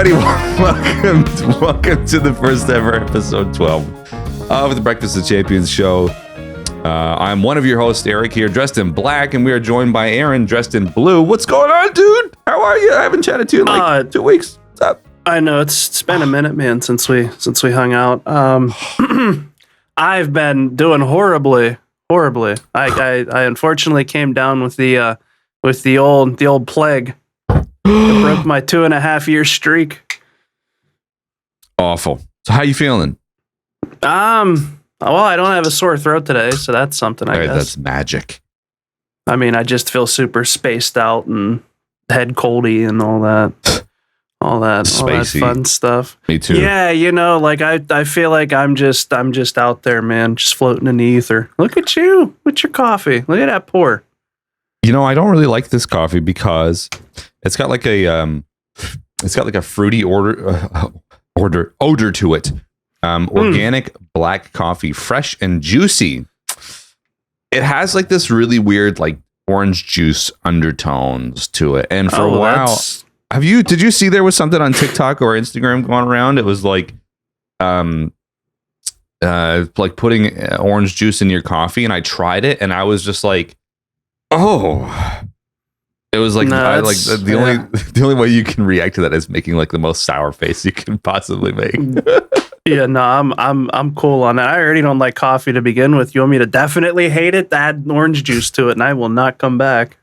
everybody. Welcome to the first ever episode 12 of the Breakfast of Champions show. I'm one of your hosts, Eric, here dressed in black, and we are joined by Aaron dressed in blue. What's going on, dude? How are you? I haven't chatted to you in like 2 weeks. What's up? I know it's been a minute, man, since we hung out. I've been doing horribly. I unfortunately came down with the old plague. It broke my 2.5-year streak. Awful. So how you feeling? Well, I don't have a sore throat today, so that's something, I guess. That's magic. I mean, I just feel super spaced out and head coldy and all that fun stuff. Me too. Yeah, like I feel like I'm just out there, man, just floating in the ether. Look at you with your coffee. Look at that pour. I don't really like this coffee because it's got like a fruity odor to it. Organic black coffee, fresh and juicy. It has like this really weird like orange juice undertones to it. And for a while, did you see there was something on TikTok or Instagram going around? It was like putting orange juice in your coffee, and I tried it and I was just like, oh, it was like, the only way you can react to that is making like the most sour face you can possibly make. Yeah, no, I'm cool on that. I already don't like coffee to begin with. You want me to definitely hate it? Add orange juice to it, and I will not come back.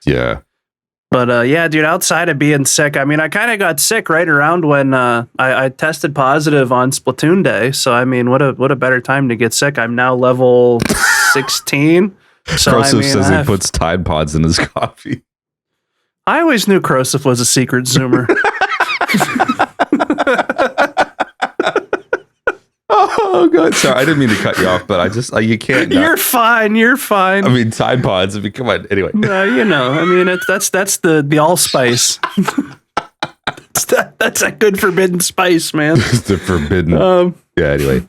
Yeah. But yeah, dude, outside of being sick, I mean, I kind of got sick right around when I tested positive on Splatoon Day. So I mean, what a better time to get sick. I'm now level 16. So Krosif says he puts Tide Pods in his coffee. I always knew Krosif was a secret Zoomer. Oh god, sorry, I didn't mean to cut you off, but I just you can't. You're fine. I mean, Tide Pods. I mean, come on. Anyway, I mean, that's the allspice. that's a good forbidden spice, man. The forbidden. Yeah. Anyway,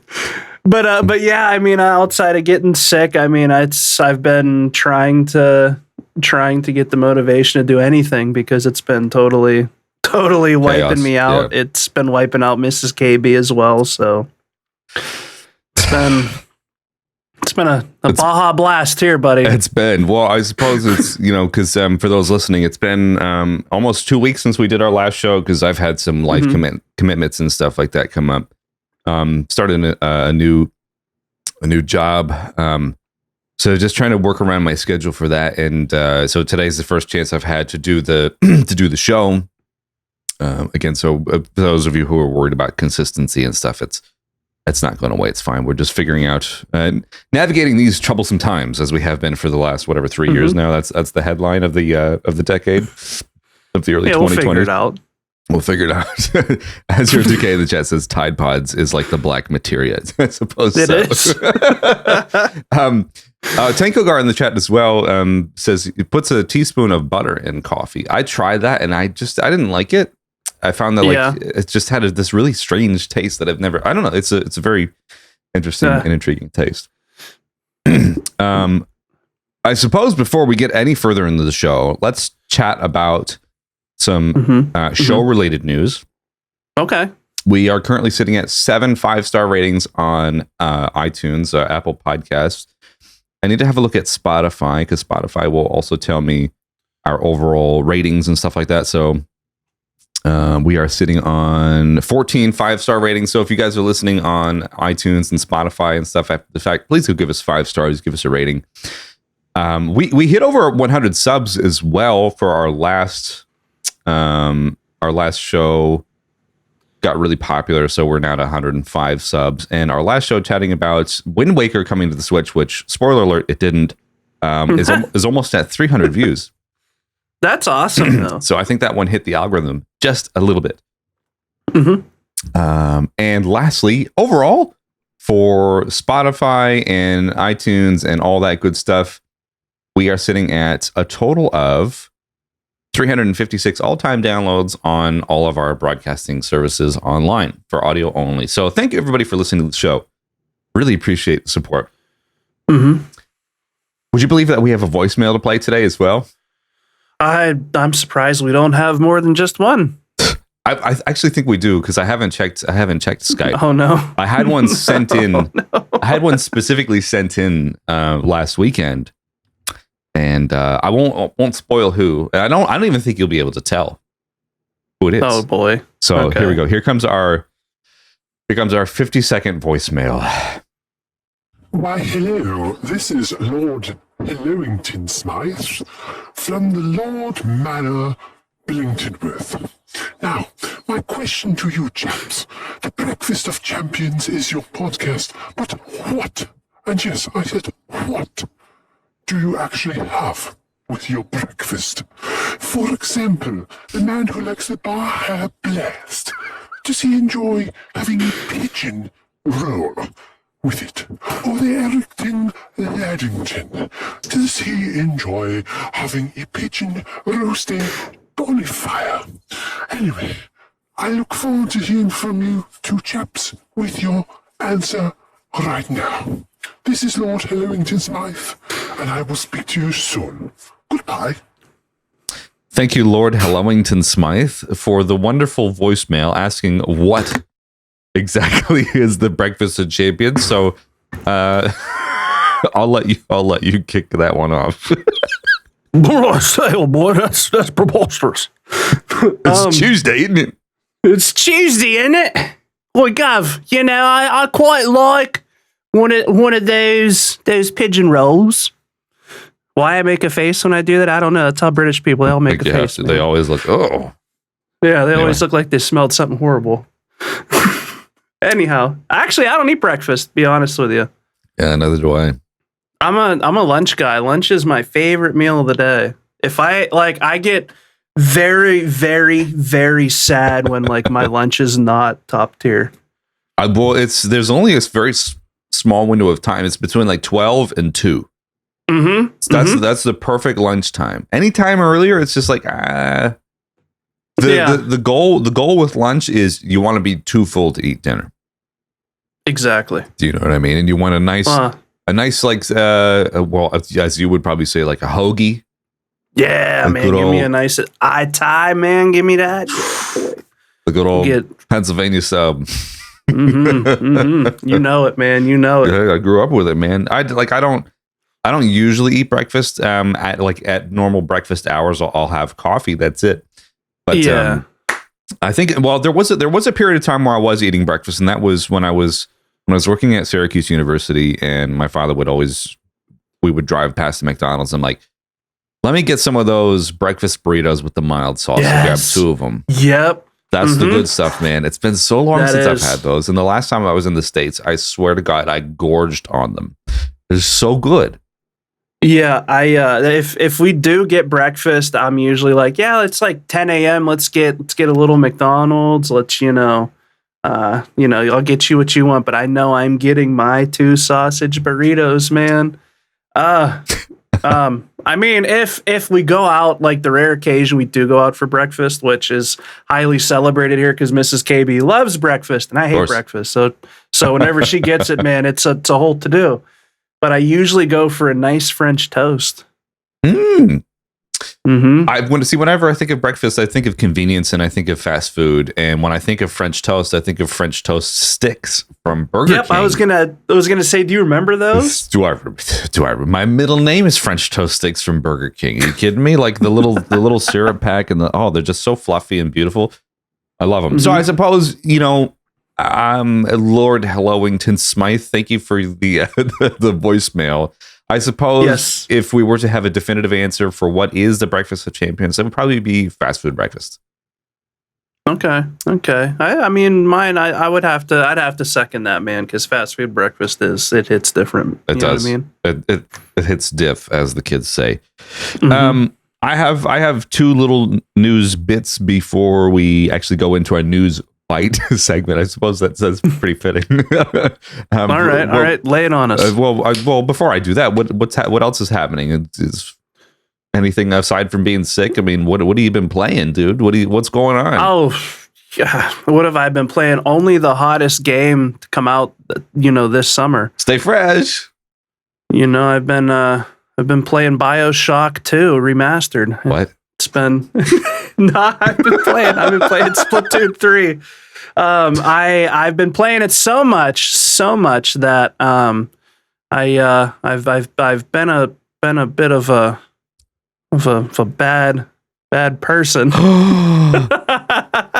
but yeah, I mean, outside of getting sick, I mean, I've been trying to get the motivation to do anything because it's been totally wiping me out. Yeah. It's been wiping out Mrs. KB as well. So. It's been a Baja Blast here, buddy. It's been, well, I suppose it's, because for those listening, it's been almost 2 weeks since we did our last show because I've had some life commitments and stuff like that come up. Started a new job. So just trying to work around my schedule for that. And so today's the first chance I've had to do the show. Again, so for those of you who are worried about consistency and stuff, it's not going away. It's fine. We're just figuring out navigating these troublesome times as we have been for the last 3 years now. That's the headline of the decade of the early 2020s. We'll figure it out. As your 2K in the chat says, Tide Pods is like the black materia. I suppose it is. Tankogar in the chat as well says it puts a teaspoon of butter in coffee. I tried that and I didn't like it. I found that it just had this really strange taste that I don't know. It's a very interesting and intriguing taste. I suppose before we get any further into the show, let's chat about some show related news. Okay. We are currently sitting at 7 5-star ratings on iTunes, Apple Podcasts. I need to have a look at Spotify because Spotify will also tell me our overall ratings and stuff like that. So we are sitting on 14 5-star ratings. So if you guys are listening on iTunes and Spotify and stuff after the fact, please go give us 5 stars, give us a rating. We hit over 100 subs as well for our last show. Got really popular, so we're now at 105 subs. And our last show chatting about Wind Waker coming to the Switch, which, spoiler alert, it didn't, is almost at 300 views. That's awesome, though. So I think that one hit the algorithm just a little bit. And lastly, overall, for Spotify and iTunes and all that good stuff, we are sitting at a total of 356 all-time downloads on all of our broadcasting services online for audio only. So thank you, everybody, for listening to the show. Really appreciate the support. Would you believe that we have a voicemail to play today as well? I'm surprised we don't have more than just one. I actually think we do because I haven't checked Skype. Oh no! I had one sent in. Oh, no. I had one specifically sent in last weekend, and I won't spoil who. I don't even think you'll be able to tell who it is. Oh boy! So Here we go. Here comes our 50-second voicemail. Why, hello. This is Lord Hillowington Smythe from the Lord Manor, Billingtonworth. Now, my question to you chaps. The Breakfast of Champions is your podcast, but what, and yes, I said what, do you actually have with your breakfast? For example, the man who likes the bar hair blast, does he enjoy having a pigeon roll with it? Or the Ericton Laddington, does he enjoy having a pigeon roasting bonfire? Anyway, I look forward to hearing from you two chaps with your answer right now. This is Lord Hillowington Smythe, and I will speak to you soon. Goodbye. Thank you, Lord Hillowington Smythe, for the wonderful voicemail asking what exactly is the Breakfast of Champions. So I'll let you kick that one off. I say, oh boy, that's preposterous. It's Tuesday, isn't it? It's Tuesday, isn't it? Well, Gov, I quite like one of those pigeon rolls. Why I make a face when I do that, I don't know. That's how British people, they all make a face. They always look, oh. Yeah, they always look like they smelled something horrible. Anyhow, actually, I don't eat breakfast, to be honest with you. Yeah, neither do I. I'm a lunch guy. Lunch is my favorite meal of the day. If I get very, very, very sad when my lunch is not top tier. There's only a very small window of time. It's between 12 and 2. Mm-hmm. That's the perfect lunch time. Anytime earlier, it's just the goal with lunch is you want to be too full to eat dinner. Exactly. Do you know what I mean? And you want a nice as you would probably say, like a hoagie. Yeah, man. Give me a nice Thai, man. Give me that. The good old Pennsylvania sub. You know it, man. You know it. Yeah, I grew up with it, man. I don't usually eat breakfast. At normal breakfast hours, I'll have coffee. That's it. But yeah. I think there was a period of time where I was eating breakfast, and that was when I was working at Syracuse University, and my father we would drive past the McDonald's. I'm like, let me get some of those breakfast burritos with the mild sauce. Yes. Grab 2 of them. Yep. That's the good stuff, man. It's been so long since I've had those. And the last time I was in the States, I swear to God, I gorged on them. They're so good. Yeah, if we do get breakfast, I'm usually like, yeah, it's 10 a.m. Let's get a little McDonald's. Let's I'll get you what you want, but I know I'm getting my 2 sausage burritos, man. I mean, if we go out, the rare occasion we do go out for breakfast, which is highly celebrated here because Mrs. KB loves breakfast and I hate breakfast. So whenever she gets it, man, it's a whole to do. But I usually go for a nice French toast. Whenever I think of breakfast, I think of convenience and I think of fast food. And when I think of French toast, I think of French toast sticks from Burger King. I was gonna say, do you remember those? Do I? My middle name is French toast sticks from Burger King. Are you kidding me? Like the little syrup pack and they're just so fluffy and beautiful. I love them. So I suppose Lord Hillowington Smythe. Thank you for the voicemail. I suppose if we were to have a definitive answer for what is the Breakfast of Champions, it would probably be fast food breakfast. Okay. I mean, mine. I'd have to second that, man, because fast food breakfast it hits different. It does. Know what I mean? It hits diff, as the kids say. I have 2 little news bits before we actually go into our Newsbyte segment. I suppose that's pretty fitting. All right, lay it on us. Well, before I do that, what else is happening? Is anything aside from being sick? I mean, what have you been playing, dude? What's going on? Oh, yeah. What have I been playing? Only the hottest game to come out, this summer. Stay fresh. I've been playing BioShock 2 remastered. What? It's been No, I've been playing Splatoon 3. I've been playing it so much that I've been a bit of a bad person.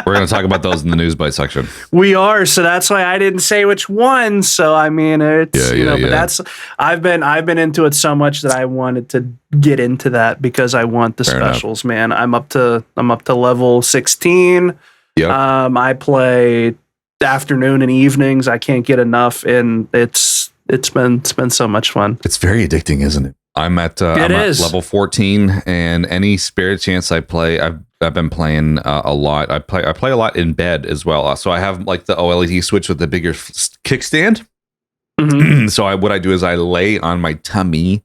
We're going to talk about those in the Newsbyte section. We are, so that's why I didn't say which one. So I mean, it's but that's I've been into it so much that I wanted to get into that because I want the specials, man. I'm up to level 16. Yep. I play afternoon and evenings. I can't get enough, and it's been so much fun. It's very addicting, isn't it? I'm at level 14, and any spare chance I play, I've been playing a lot. I play a lot in bed as well. So I have like the OLED switch with the bigger kickstand. Mm-hmm. So what I do is I lay on my tummy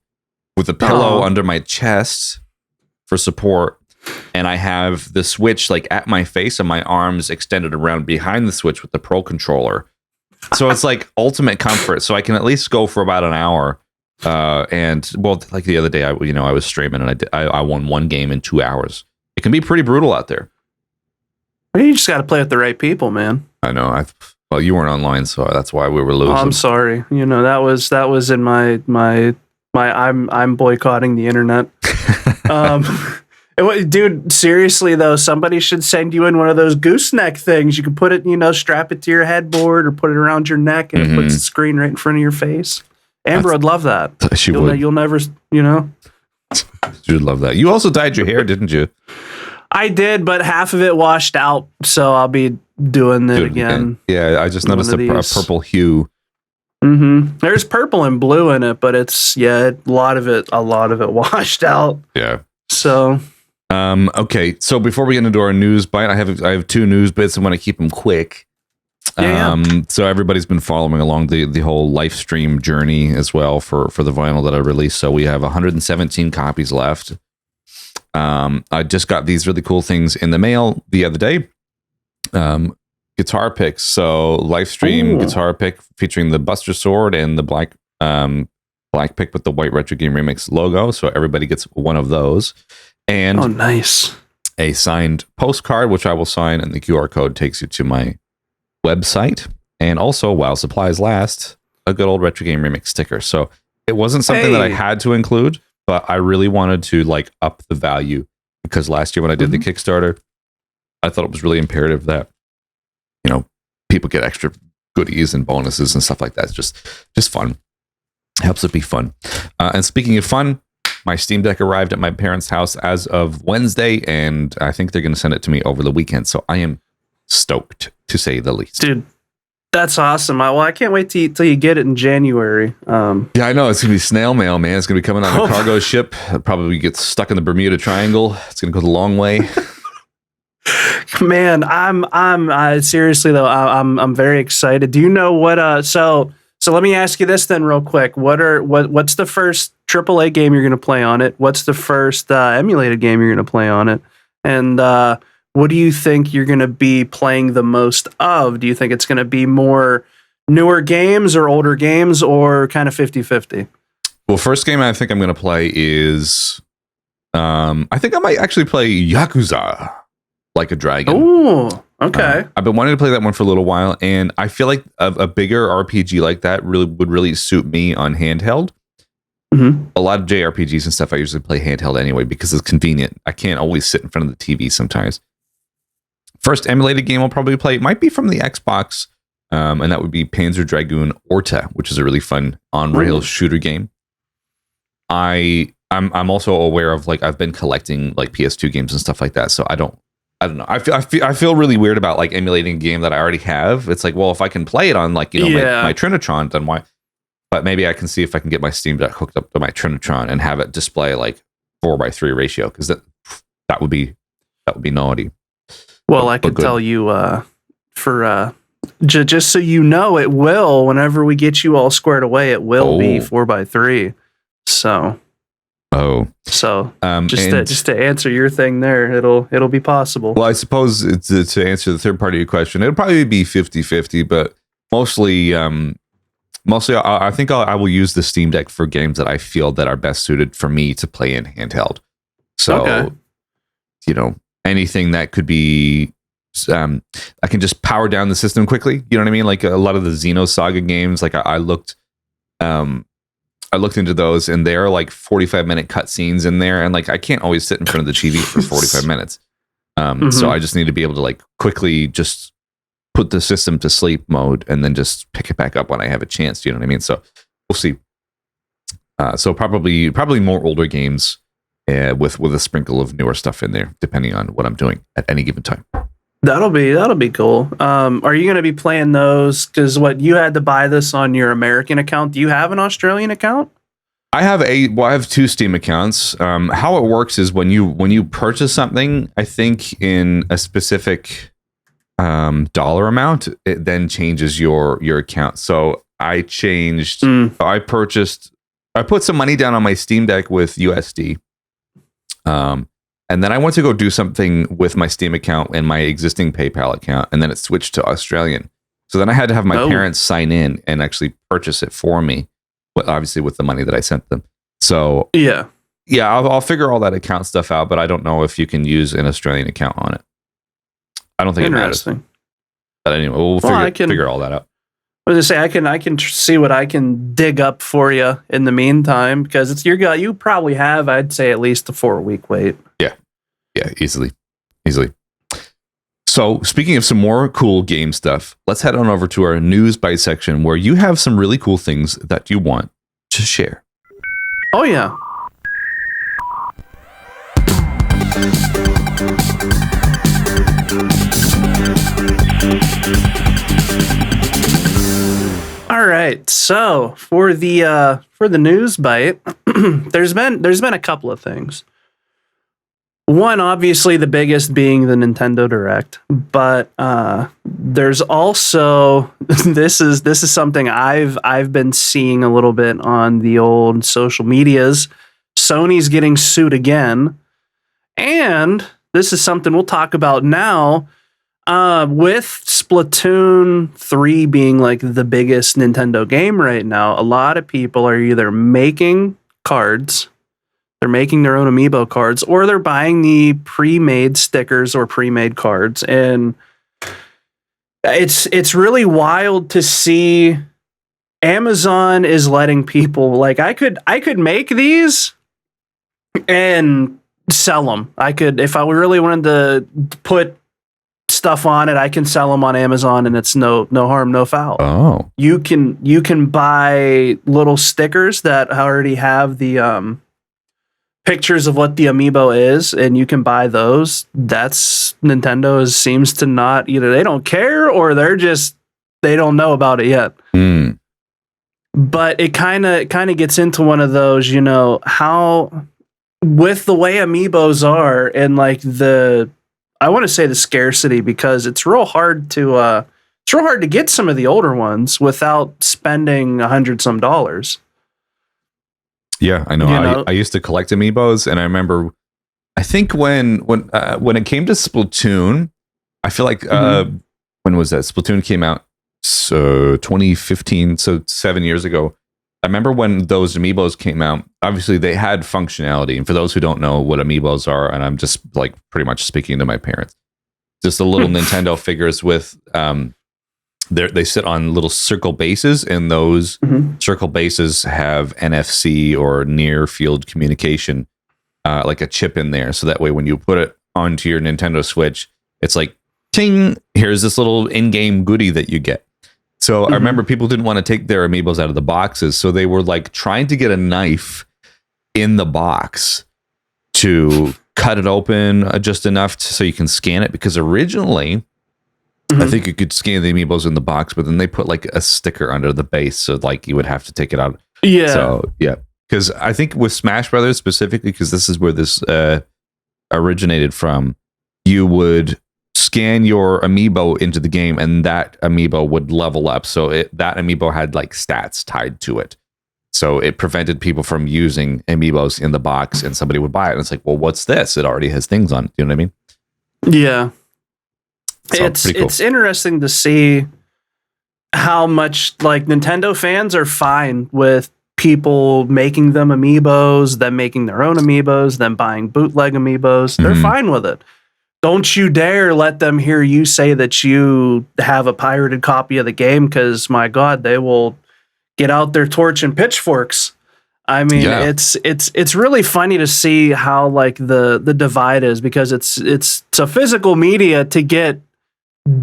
with a pillow under my chest for support, and I have the switch like at my face and my arms extended around behind the switch with the Pro controller. So it's like ultimate comfort. So I can at least go for about an hour. And well, like the other day, I was streaming and I won one game in 2 hours. It can be pretty brutal out there. You just got to play with the right people, man. I know. Well, you weren't online, so that's why we were losing. I'm sorry. That was in my I'm boycotting the internet. Dude, seriously though, somebody should send you in one of those gooseneck things. You can put it, strap it to your headboard or put it around your neck, and it puts the screen right in front of your face. Amber would love that. You'll never. You'd love that. You also dyed your hair, didn't you? I did, but half of it washed out, so I'll be doing it again. Yeah, I just noticed a purple hue. Mm-hmm. There's purple and blue in it, but it's a lot of it washed out. Yeah. So. Okay. So before we get into our news bite, I have two news bits. I want to keep them quick. So everybody's been following along the whole live stream journey as well for the vinyl that I released. So we have 117 copies left. I just got these really cool things in the mail the other day. Guitar picks. So live stream guitar pick featuring the Buster Sword and the black pick with the white Retro Game Remix logo. So everybody gets one of those. And nice. A signed postcard, which I will sign, and the QR code takes you to my website. And also, while supplies last, a good old Retro Game Remix sticker. So it wasn't something that I had to include, but I really wanted to like up the value, because last year when I did the Kickstarter, I thought it was really imperative that people get extra goodies and bonuses and stuff like that. It's just fun. Helps it be fun. And speaking of fun, my Steam Deck arrived at my parents' house as of Wednesday, and I think they're going to send it to me over the weekend. So I am stoked, to say the least. Dude, that's awesome. I can't wait till you get it in January. Yeah, I know. It's going to be snail mail, man. It's going to be coming on a cargo ship. It'll probably get stuck in the Bermuda Triangle. It's going to go the long way. Man, I'm seriously though, I'm very excited. Do you know what? So let me ask you this then, real quick. What's the first AAA game you're going to play on it? What's the first emulated game you're going to play on it? And what do you think you're going to be playing the most of? Do you think it's going to be more newer games or older games, or kind of 50-50? Well, first game I think I'm going to play is, I think I might actually play Yakuza Like a Dragon. Oh, okay. I've been wanting to play that one for a little while, and I feel like a bigger RPG like that would really suit me on handheld. Mm-hmm. A lot of JRPGs and stuff I usually play handheld anyway because it's convenient. I can't always sit in front of the TV sometimes. First emulated game I'll probably play might be from the Xbox, and that would be Panzer Dragoon Orta, which is a really fun on-rails shooter game. I'm also aware of, like, I've been collecting like PS2 games and stuff like that, so I don't know. I feel really weird about like emulating a game that I already have. It's like, well, if I can play it on like my Trinitron, then why? But maybe I can see if I can get my Steam Deck hooked up to my Trinitron and have it display like 4:3 ratio, because that would be naughty. Well, I can tell you just so you know, it will, whenever we get you all squared away, it will be 4:3. So. Just to answer your thing there, it'll be possible. Well, I suppose to answer the third part of your question, it'll probably be 50-50, but mostly I think I will use the Steam Deck for games that I feel that are best suited for me to play in handheld. So, anything that could be, I can just power down the system quickly. You know what I mean? Like a lot of the Xenosaga games, like I looked into those, and there are like 45-minute cutscenes in there, and like I can't always sit in front of the TV for 45 minutes. So I just need to be able to like quickly just put the system to sleep mode and then just pick it back up when I have a chance. You know what I mean? So we'll see. So probably more older games with a sprinkle of newer stuff in there, depending on what I'm doing at any given time. That'll be cool. Are you going to be playing those? Because you had to buy this on your American account. Do you have an Australian account? I have 2 Steam accounts. How it works is when you purchase something, I think in a specific dollar amount, it then changes your account. So I changed. I put some money down on my Steam Deck with USD. And then I went to go do something with my Steam account and my existing PayPal account, and then it switched to Australian. So then I had to have my parents sign in and actually purchase it for me, obviously with the money that I sent them. So yeah, I'll figure all that account stuff out, but I don't know if you can use an Australian account on it. I don't think it matters. But anyway, we'll figure all that out. I was gonna say I can see what I can dig up for you in the meantime, because it's you probably have, I'd say, at least a 4-week wait. Yeah, easily. So speaking of some more cool game stuff, let's head on over to our Newsbyte section, where you have some really cool things that you want to share. Oh yeah. All right, so for the Newsbyte, there's been a couple of things. One, obviously, the biggest being the Nintendo Direct, but there's also this is something I've been seeing a little bit on the old social medias. Sony's getting sued again, and this is something we'll talk about now. With Splatoon 3 being like the biggest Nintendo game right now, a lot of people are either making cards. They're making their own Amiibo cards, or they're buying the pre-made stickers or pre-made cards. And it's really wild to see Amazon is letting people, like, I could make these and sell them. I could, if I really wanted to put stuff on it, I can sell them on Amazon, and it's no harm, no foul. Oh, you can buy little stickers that already have the pictures of what the Amiibo is, and you can buy those. That's Nintendo seems to not, either they don't care or they don't know about it yet. But it kind of gets into one of those, how with the way Amiibos are, and like I want to say the scarcity, because it's real hard to get some of the older ones without spending $100 some. Yeah, I know. I used to collect Amiibos, and I remember, I think when it came to Splatoon, I feel like when was that? Splatoon came out, so 2015, so 7 years ago. I remember when those Amiibos came out, obviously they had functionality. And for those who don't know what Amiibos are, and I'm just like pretty much speaking to my parents, just the little Nintendo figures with, they sit on little circle bases, and those circle bases have NFC or near field communication, like a chip in there. So that way, when you put it onto your Nintendo Switch, it's like, ting, here's this little in-game goodie that you get. So I remember people didn't want to take their Amiibos out of the boxes, so they were like trying to get a knife in the box to cut it open just enough so you can scan it. Because originally, I think you could scan the Amiibos in the box, but then they put like a sticker under the base, so like you would have to take it out. Yeah. So yeah, because I think with Smash Brothers specifically, because this is where this originated from, you would scan your Amiibo into the game, and that Amiibo would level up. So that Amiibo had like stats tied to it. So it prevented people from using Amiibos in the box, and somebody would buy it. And it's like, well, what's this? It already has things on it. You know what I mean? Yeah. So, it's interesting to see how much like Nintendo fans are fine with people making them Amiibos, them making their own Amiibos, them buying bootleg Amiibos. They're fine with it. don't you dare let them hear you say that you have a pirated copy of the game, because my God, they will get out their torch and pitchforks. I mean, it's really funny to see how like the divide is, because it's a physical media to get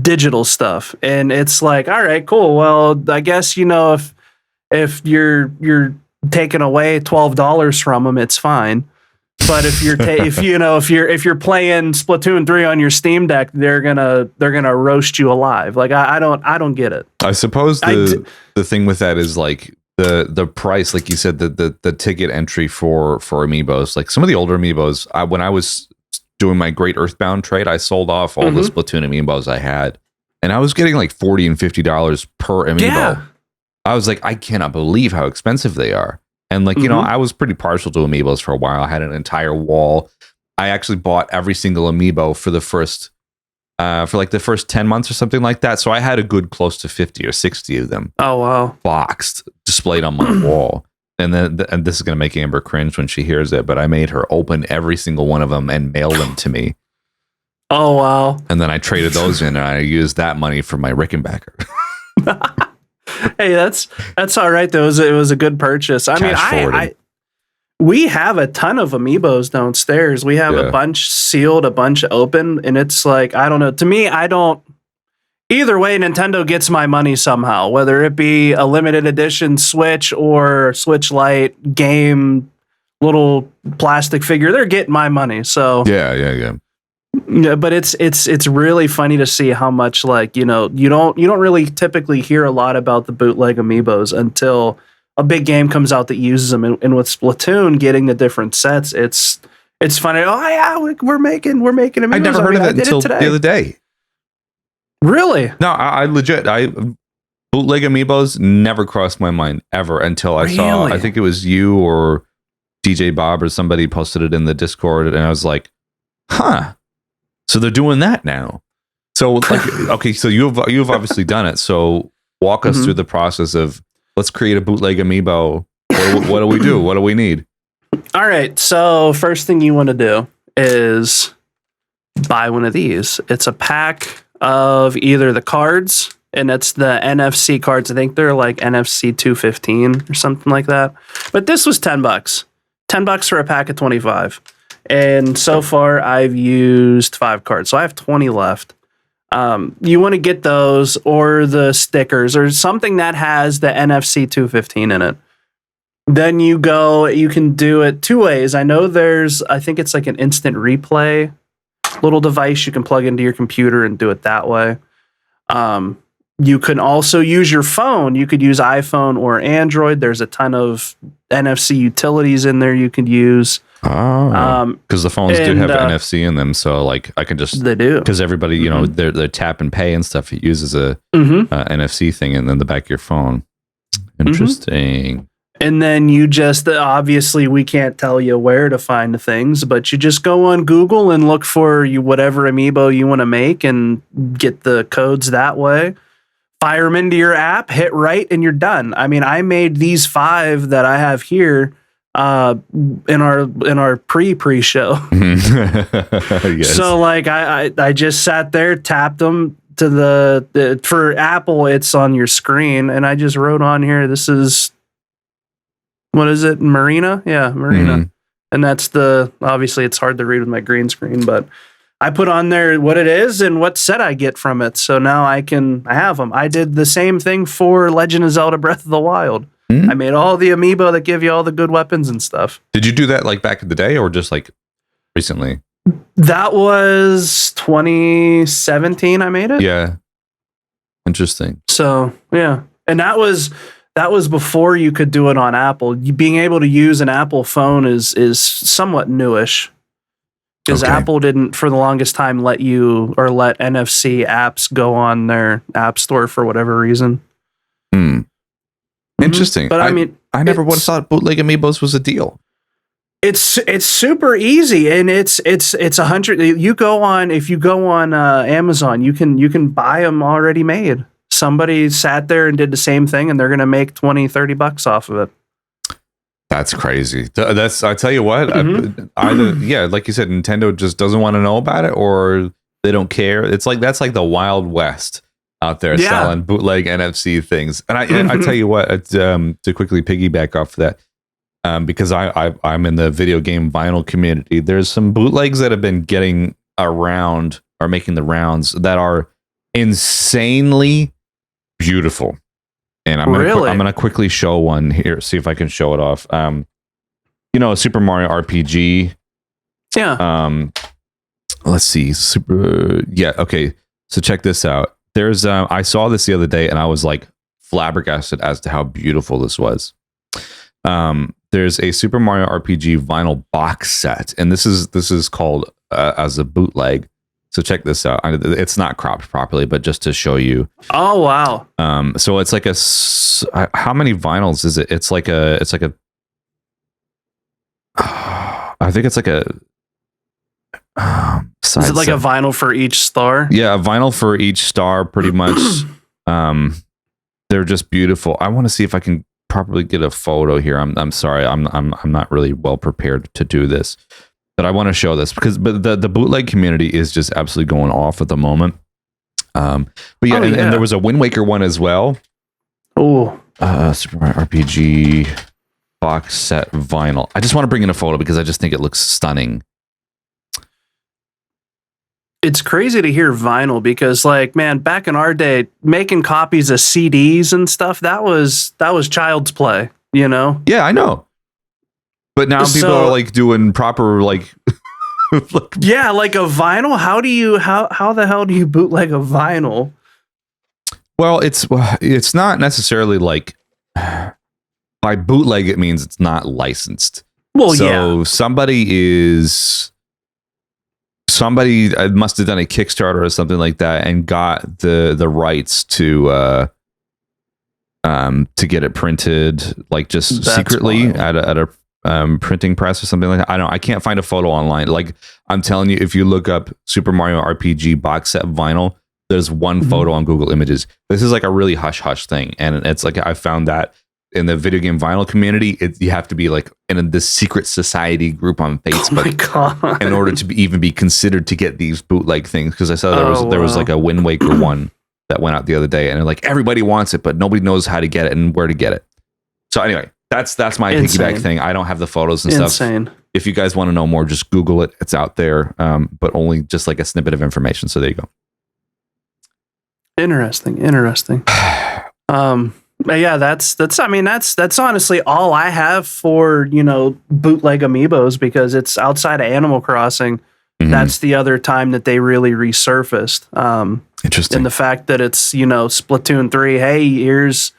digital stuff, and it's like, all right, cool. Well, I guess, you know, if you're taking away $12 from them, it's fine. But if you're if you're playing Splatoon 3 on your Steam Deck, they're gonna roast you alive. Like I don't get it. I suppose the thing with that is like the price, like you said, the ticket entry for Amiibos. Like some of the older Amiibos, when I was doing my Great Earthbound trade, I sold off all the Splatoon Amiibos I had, and I was getting like $40 and $50 per Amiibo. Yeah. I was like, I cannot believe how expensive they are. And like, you know, I was pretty partial to Amiibos for a while. I had an entire wall. I actually bought every single Amiibo for the first 10 months or something like that. So I had a good close to 50 or 60 of them. Oh, wow. Boxed, displayed on my wall. And then, and this is going to make Amber cringe when she hears it, but I made her open every single one of them and mail them to me. Oh, wow. And then I traded those in, and I used that money for my Rickenbacker. Hey, that's all right though. It was a good purchase. I mean, we have a ton of Amiibos downstairs. We have a bunch sealed, a bunch open, and it's like, I don't know. To me, either way, Nintendo gets my money somehow, whether it be a limited edition Switch or Switch Lite game, little plastic figure. They're getting my money. So yeah. Yeah, but it's really funny to see how much, like, you know, you don't really typically hear a lot about the bootleg Amiibos until a big game comes out that uses them. And with Splatoon getting the different sets, it's funny. Oh yeah, we're making Amiibos. I never heard of that until the other day. Really? No, I legit bootleg Amiibos never crossed my mind ever until I saw. I think it was you or DJ Bob or somebody posted it in the Discord, and I was like, huh. So they're doing that now. So like, okay, so you've obviously done it. So walk us through the process of, let's create a bootleg Amiibo. What do we do? What do we need? All right. So first thing you want to do is buy one of these. It's a pack of either the cards, and it's the NFC cards. I think they're like NFC 215 or something like that. But this was $10. $10 for a pack of 25. And so far, I've used 5 cards. So I have 20 left. You want to get those or the stickers or something that has the NFC 215 in it. Then you can do it 2 ways. I know I think it's like an instant replay little device you can plug into your computer and do it that way. You can also use your phone. You could use iPhone or Android. There's a ton of NFC utilities in there you could use. Because the phones do have NFC in them, so like I can just, they do, because everybody, you know, they're tap and pay and stuff. It uses a NFC thing and then the back of your phone. Interesting. And then you just, obviously we can't tell you where to find things, but you just go on Google and look for whatever Amiibo you want to make and get the codes that way. Fire them into your app, hit right, and you're done. I mean, I made these 5 that I have here in our pre-show. Yes. So like I just sat there, tapped them to the for Apple, it's on your screen, and I just wrote on here, this is, what is it, Marina? Yeah, Marina. And that's obviously it's hard to read with my green screen, but I put on there what it is and what set I get from it. So now I have them. I did the same thing for Legend of Zelda Breath of the Wild. I made all the Amiibo that give you all the good weapons and stuff. Did you do that like back in the day or just like recently? That was 2017 I made it. Yeah. Interesting. So, yeah. And that was before you could do it on Apple. Being able to use an Apple phone is somewhat newish. Because Apple didn't, for the longest time, let NFC apps go on their app store for whatever reason. Interesting. But I mean, I never would have thought bootleg Amiibos was a deal. It's super easy, and it's 100. If you go on Amazon, you can buy them already made. Somebody sat there and did the same thing, and they're going to make $20-$30 off of it. That's crazy. That's I tell you what, Mhm. either like you said, Nintendo just doesn't want to know about it, or they don't care. It's like that's like the Wild West out there Yeah. selling bootleg NFC things. And I tell you what, to quickly piggyback off of that, because I'm in the video game vinyl community. There's some bootlegs that have been getting around or making the rounds that are insanely beautiful. And I'm gonna quickly show one here. See if I can show it off. Super Mario RPG. Yeah. Let's see. Okay. So check this out. There's I saw this the other day and I was like flabbergasted as to how beautiful this was. There's a Super Mario RPG vinyl box set, and this is called as a bootleg. So check this out. It's not cropped properly, but just to show you. Oh wow. So it's like how many vinyls is it? It's like a I think it's like a is it like a vinyl for each star? Yeah, a vinyl for each star, pretty much. They're just beautiful. I want to see if I can properly get a photo here. I'm sorry. I'm not really well prepared to do this. But I want to show this because the bootleg community is just absolutely going off at the moment. And there was a Wind Waker one as well. Oh, Super Mario RPG box set vinyl. I just want to bring in a photo because I just think it looks stunning. It's crazy to hear vinyl because, like, man, back in our day, making copies of CDs and stuff that was child's play. Yeah, I know. But now people are like doing proper like yeah, like a vinyl. How the hell do you bootleg a vinyl? Well, it's not necessarily like by bootleg it means it's not licensed. Well, so somebody must have done a Kickstarter or something like that and got the rights to get it printed like just secretly at a printing press or something like that. I can't find a photo online. Like I'm telling you, if you look up Super Mario RPG box set vinyl, there's one photo on Google Images. This is like a really hush thing, and it's like I found that in the video game vinyl community, you have to be like in this secret society group on Facebook. Oh my God. In order to even be considered to get these bootleg things. Because I saw there was like a Wind Waker one that went out the other day, and like everybody wants it, but nobody knows how to get it and where to get it. So anyway. That's my piggyback thing. I don't have the photos and stuff. If you guys want to know more, just Google it. It's out there, but only just like a snippet of information. So there you go. Interesting. Yeah, that's honestly all I have for bootleg Amiibos because it's outside of Animal Crossing. Mm-hmm. That's the other time that they really resurfaced. Interesting. And the fact that it's Splatoon 3. Hey, here's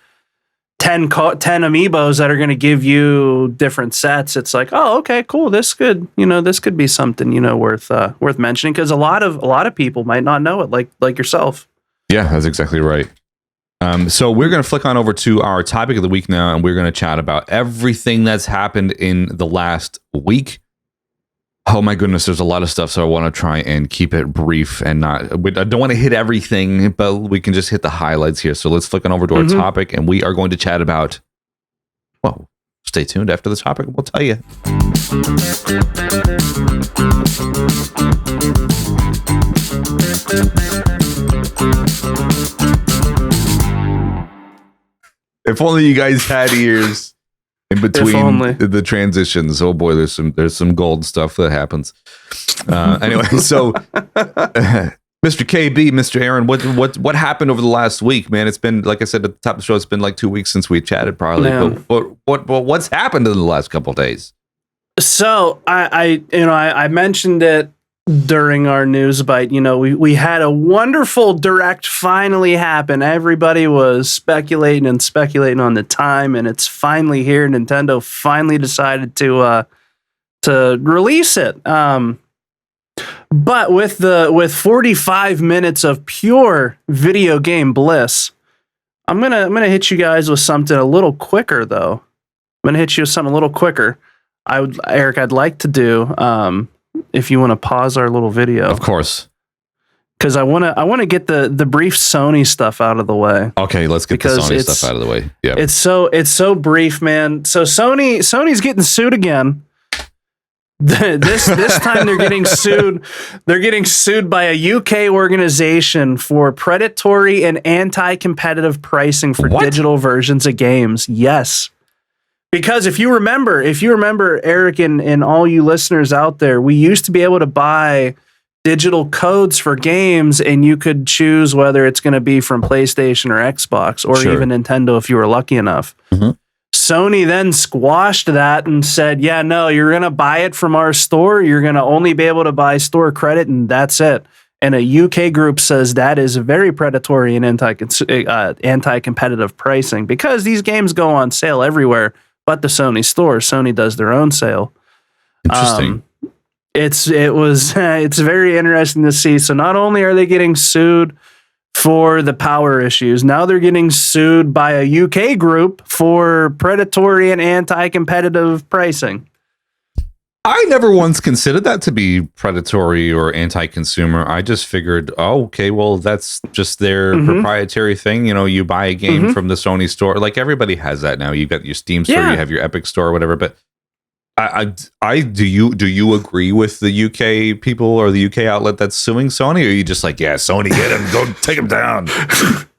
10 Amiibos that are going to give you different sets. It's like, oh, okay, cool. This could be something, worth mentioning because a lot of people might not know it like yourself. Yeah, that's exactly right. So we're going to flick on over to our topic of the week now, and we're going to chat about everything that's happened in the last week. Oh my goodness, there's a lot of stuff, so I want to try and keep it brief and I don't want to hit everything, but we can just hit the highlights here. So let's flick on over to our topic, and we are going to chat about, well, stay tuned after the topic, we'll tell you. If only you guys had ears in between the transitions. Oh boy, there's some gold stuff that happens. Anyway, so Mr. KB, Mr. Aaron, what happened over the last week, man? It's been, like I said at the top of the show, it's been like 2 weeks since we chatted, probably. Man. But what's happened in the last couple of days? So I mentioned it during our Newsbyte. We had a wonderful direct finally happen. Everybody was speculating on the time, and it's finally here. Nintendo finally decided to release it. But with 45 minutes of pure video game bliss, I'm gonna hit you guys with something a little quicker though. Eric, I'd like to do if you want to pause our little video. Of course. because I want to get the brief Sony stuff out of the way. Okay, let's get the Sony stuff out of the way. Yeah, it's so brief, man. So Sony's getting sued again. This time they're getting sued. They're getting sued by a UK organization for predatory and anti-competitive pricing for digital versions of games. Yes. Because if you remember, Eric and all you listeners out there, we used to be able to buy digital codes for games, and you could choose whether it's going to be from PlayStation or Xbox or even Nintendo if you were lucky enough. Mm-hmm. Sony then squashed that and said, yeah, no, you're going to buy it from our store. You're going to only be able to buy store credit, and that's it. And a UK group says that is very predatory and anti-competitive pricing because these games go on sale everywhere but the Sony store. Sony does their own sale. Interesting. It's very interesting to see. So not only are they getting sued for the power issues, now they're getting sued by a UK group for predatory and anti-competitive pricing. I never once considered that to be predatory or anti-consumer. I just figured, oh, okay, well, that's just their proprietary thing. You know, you buy a game from the Sony store. Like everybody has that now. You've got your Steam store, you have your Epic store or whatever. But do you agree with the UK people or the UK outlet that's suing Sony? Or are you just like, yeah, Sony, get him, go take him down?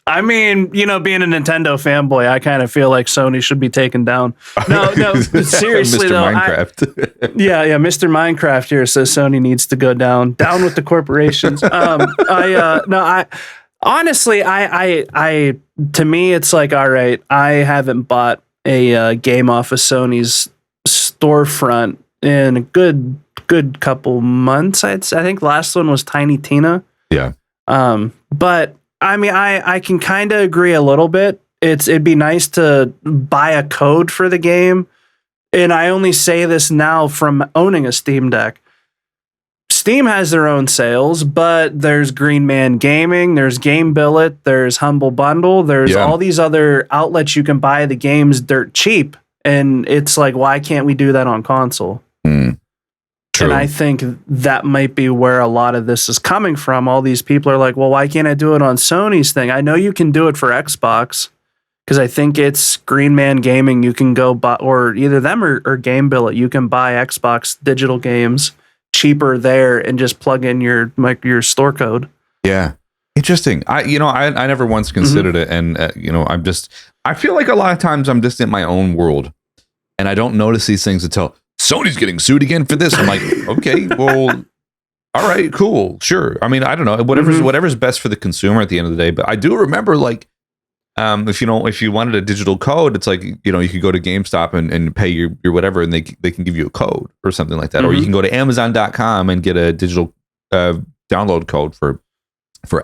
I mean, you know, being a Nintendo fanboy, I kind of feel like Sony should be taken down. No, seriously Mr. though. Minecraft. Yeah, Mr. Minecraft here says Sony needs to go down with the corporations. Honestly, to me, it's like, all right, I haven't bought a game off of Sony's storefront in a good couple months. I think the last one was Tiny Tina. Yeah. But I mean, I can kind of agree a little bit. It'd be nice to buy a code for the game. And I only say this now from owning a Steam Deck. Steam has their own sales, but there's Green Man Gaming, there's Game Billet, there's Humble Bundle, there's all these other outlets you can buy the games dirt cheap. And it's like, why can't we do that on console? True. And I think that might be where a lot of this is coming from. All these people are like, well, why can't I do it on Sony's thing? I know you can do it for Xbox because I think it's Green Man Gaming. You can go buy, or either them or Game Billet. You can buy Xbox digital games cheaper there and just plug in your store code. Yeah. Interesting. I never once considered it. And, I feel like a lot of times I'm just in my own world and I don't notice these things until Sony's getting sued again for this. I'm like, okay, well, all right, cool, sure. I mean, I don't know, whatever's best for the consumer at the end of the day. But I do remember, like, if you wanted a digital code, it's like, you could go to GameStop and pay your whatever, and they can give you a code or something like that. Or you can go to Amazon.com and get a digital download code for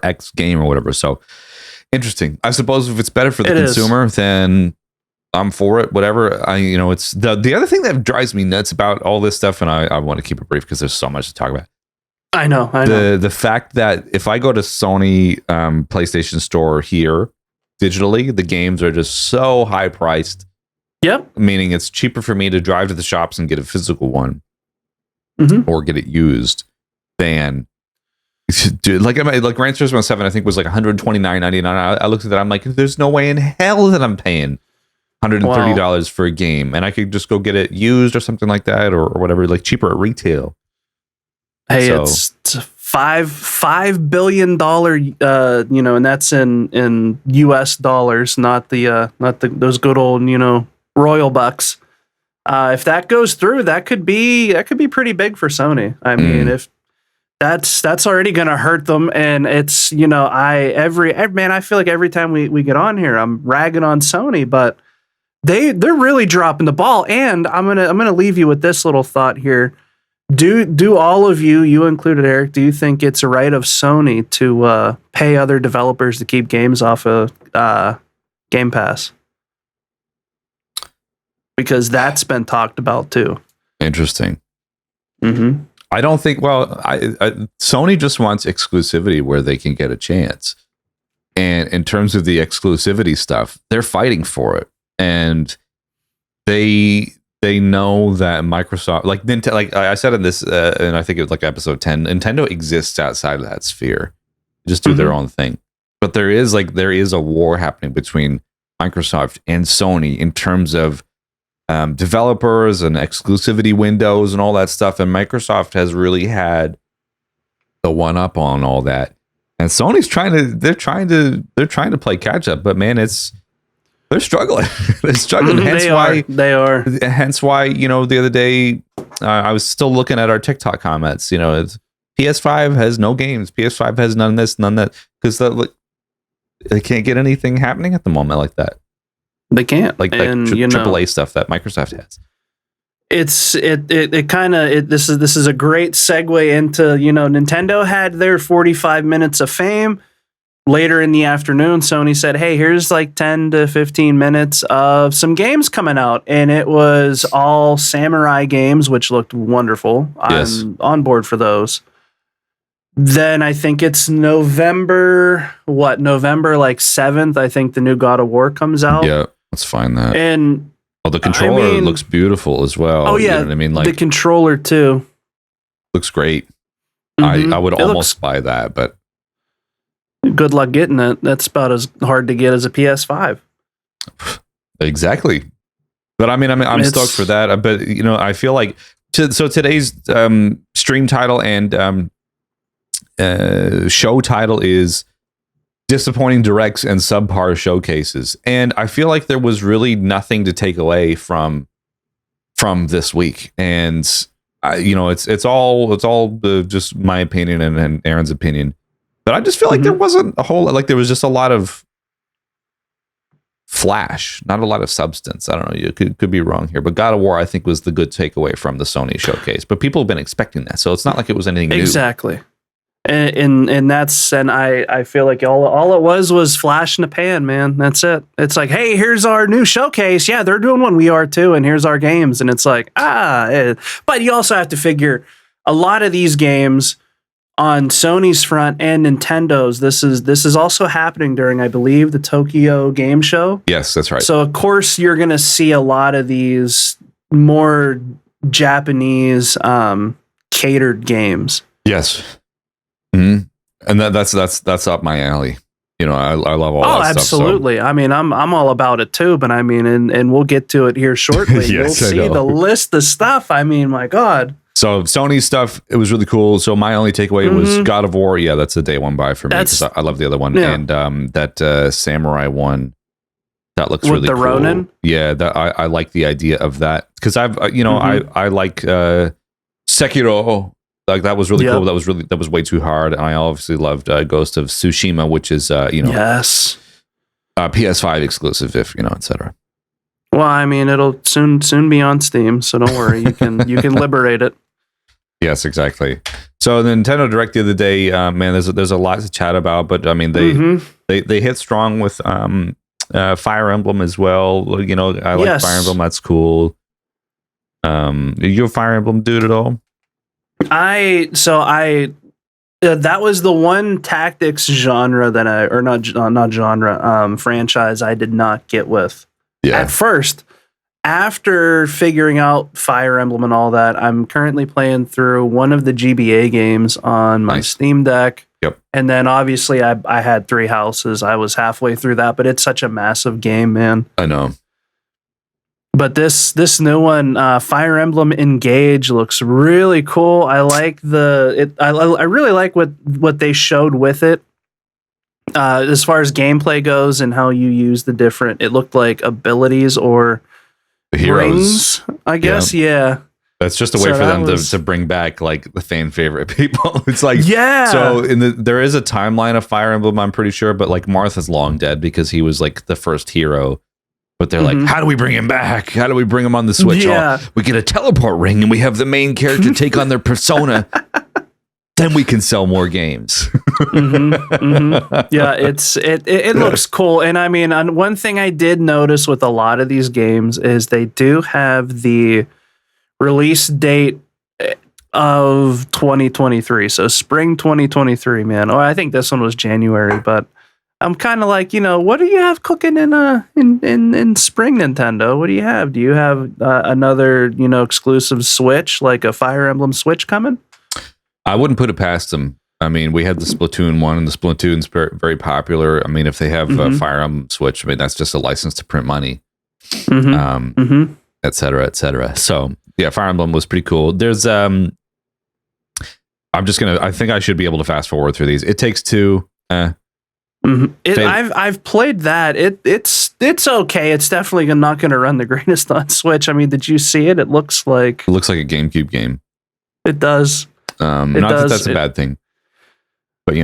X game or whatever. So interesting. I suppose if it's better for the consumer, then I'm for it, whatever. It's the other thing that drives me nuts about all this stuff, and I want to keep it brief because there's so much to talk about. I know. The fact that if I go to Sony PlayStation Store here digitally, the games are just so high priced. Yep. Meaning it's cheaper for me to drive to the shops and get a physical one or get it used than like Gran Turismo 7, I think was like $129.99. I looked at that. I'm like, there's no way in hell that I'm paying $130 for a game, and I could just go get it used or something like that, or whatever, like cheaper at retail. Hey, it's $5 billion, and that's in US dollars, not those good old royal bucks. If that goes through, that could be pretty big for Sony. I mean, if that's already going to hurt them, and it's I feel like every time we get on here, I'm ragging on Sony, but they're really dropping the ball. And I'm gonna leave you with this little thought here. Do all of you included, Eric, do you think it's a right of Sony to pay other developers to keep games off of Game Pass? Because that's been talked about too. Interesting. I don't think. Well, Sony just wants exclusivity where they can get a chance, and in terms of the exclusivity stuff, they're fighting for it, and they know that Microsoft, like Nintendo, like I said in this, and I think it was like episode 10, Nintendo exists outside of that sphere. just do their own thing. But there is a war happening between Microsoft and Sony in terms of developers and exclusivity windows and all that stuff. And Microsoft has really had the one up on all that. And Sony's trying to play catch up, but man, they're struggling. They're struggling. They are. Hence why, the other day I was still looking at our TikTok comments. It's PS5 has no games. PS5 has none of this, none of that, because they can't get anything happening at the moment like that. They can't. Like AAA stuff that Microsoft has. This is a great segue into, Nintendo had their 45 minutes of fame. Later in the afternoon, Sony said, hey, here's like 10 to 15 minutes of some games coming out. And it was all samurai games, which looked wonderful. Yes. I'm on board for those. Then I think it's November like 7th, I think the new God of War comes out. Yeah, let's find that. And the controller looks beautiful as well. Oh, yeah. You know what I mean? Like, the controller, too. Looks great. Mm-hmm. I would almost buy that, but good luck getting it. That's about as hard to get as a PS5. Exactly. But I'm stoked for that. But I feel like today's stream title and show title is disappointing directs and subpar showcases, and I feel like there was really nothing to take away from this week. And it's all just my opinion and Aaron's opinion. But I just feel like there wasn't a whole, like there was just a lot of flash, not a lot of substance. I don't know. You could be wrong here, but God of War, I think, was the good takeaway from the Sony showcase. But people have been expecting that, so it's not like it was anything new. Exactly. And I feel like all it was flash in the pan, man. That's it. It's like, hey, here's our new showcase. Yeah, they're doing one. We are too. And here's our games. And it's like, but you also have to figure a lot of these games on Sony's front and Nintendo's. This is also happening during, I believe, the Tokyo Game Show. Yes, that's right. So of course you're going to see a lot of these more Japanese catered games. Yes. Mm-hmm. And that's up my alley. I love all that stuff. Absolutely. So. I'm all about it too, but and we'll get to it here shortly. Yes, you'll see the list of stuff. My God. So Sony's stuff, it was really cool. So my only takeaway was God of War. Yeah, that's a day one buy for me because I love the other one. Yeah. And that Samurai one, that looks really cool. With the Ronin? Yeah, that I like the idea of that because I like Sekiro. Like that was really cool. That was way too hard. And I obviously loved Ghost of Tsushima, which is yes, PS5 exclusive, etc. Well, it'll soon be on Steam, so don't worry. You can liberate it. Yes, exactly. So the Nintendo Direct the other day, man, there's a lot to chat about, but they hit strong with Fire Emblem as well. I like Fire Emblem. That's cool. Are you a Fire Emblem dude at all? That was the one tactics genre that franchise I did not get with. Yeah. At first, after figuring out Fire Emblem and all that, I'm currently playing through one of the GBA games on my Steam Deck. Yep. And then obviously I had Three Houses. I was halfway through that, but it's such a massive game, man. I know. But this new one, Fire Emblem Engage, looks really cool. I like I really like what they showed with it. As far as gameplay goes and how you use the different, it looked like abilities or rings, I guess. Yeah. That's just a way for them to bring back like the fan favorite people. It's like, yeah. So there is a timeline of Fire Emblem, I'm pretty sure, but like Martha's long dead because he was like the first hero. But they're like, how do we bring him back? How do we bring him on the Switch? Yeah. We get a teleport ring and we have the main character take on their persona. Then we can sell more games. Yeah, it looks cool. And one thing I did notice with a lot of these games is they do have the release date of 2023. So spring 2023, man. Oh, I think this one was January, but I'm kind of like, what do you have cooking in spring, Nintendo? What do you have? Do you have another, exclusive Switch, like a Fire Emblem Switch coming? I wouldn't put it past them. I mean, we had the Splatoon 1, and the Splatoon's very popular. I mean, if they have Fire Emblem Switch, I mean, that's just a license to print money, et cetera, et cetera. So, yeah, Fire Emblem was pretty cool. There's, I think I should be able to fast forward through these. It Takes Two. I've played that. It's okay. It's definitely not going to run the greatest on Switch. I mean, did you see it? It looks like a GameCube game. It does. That that's a bad thing, but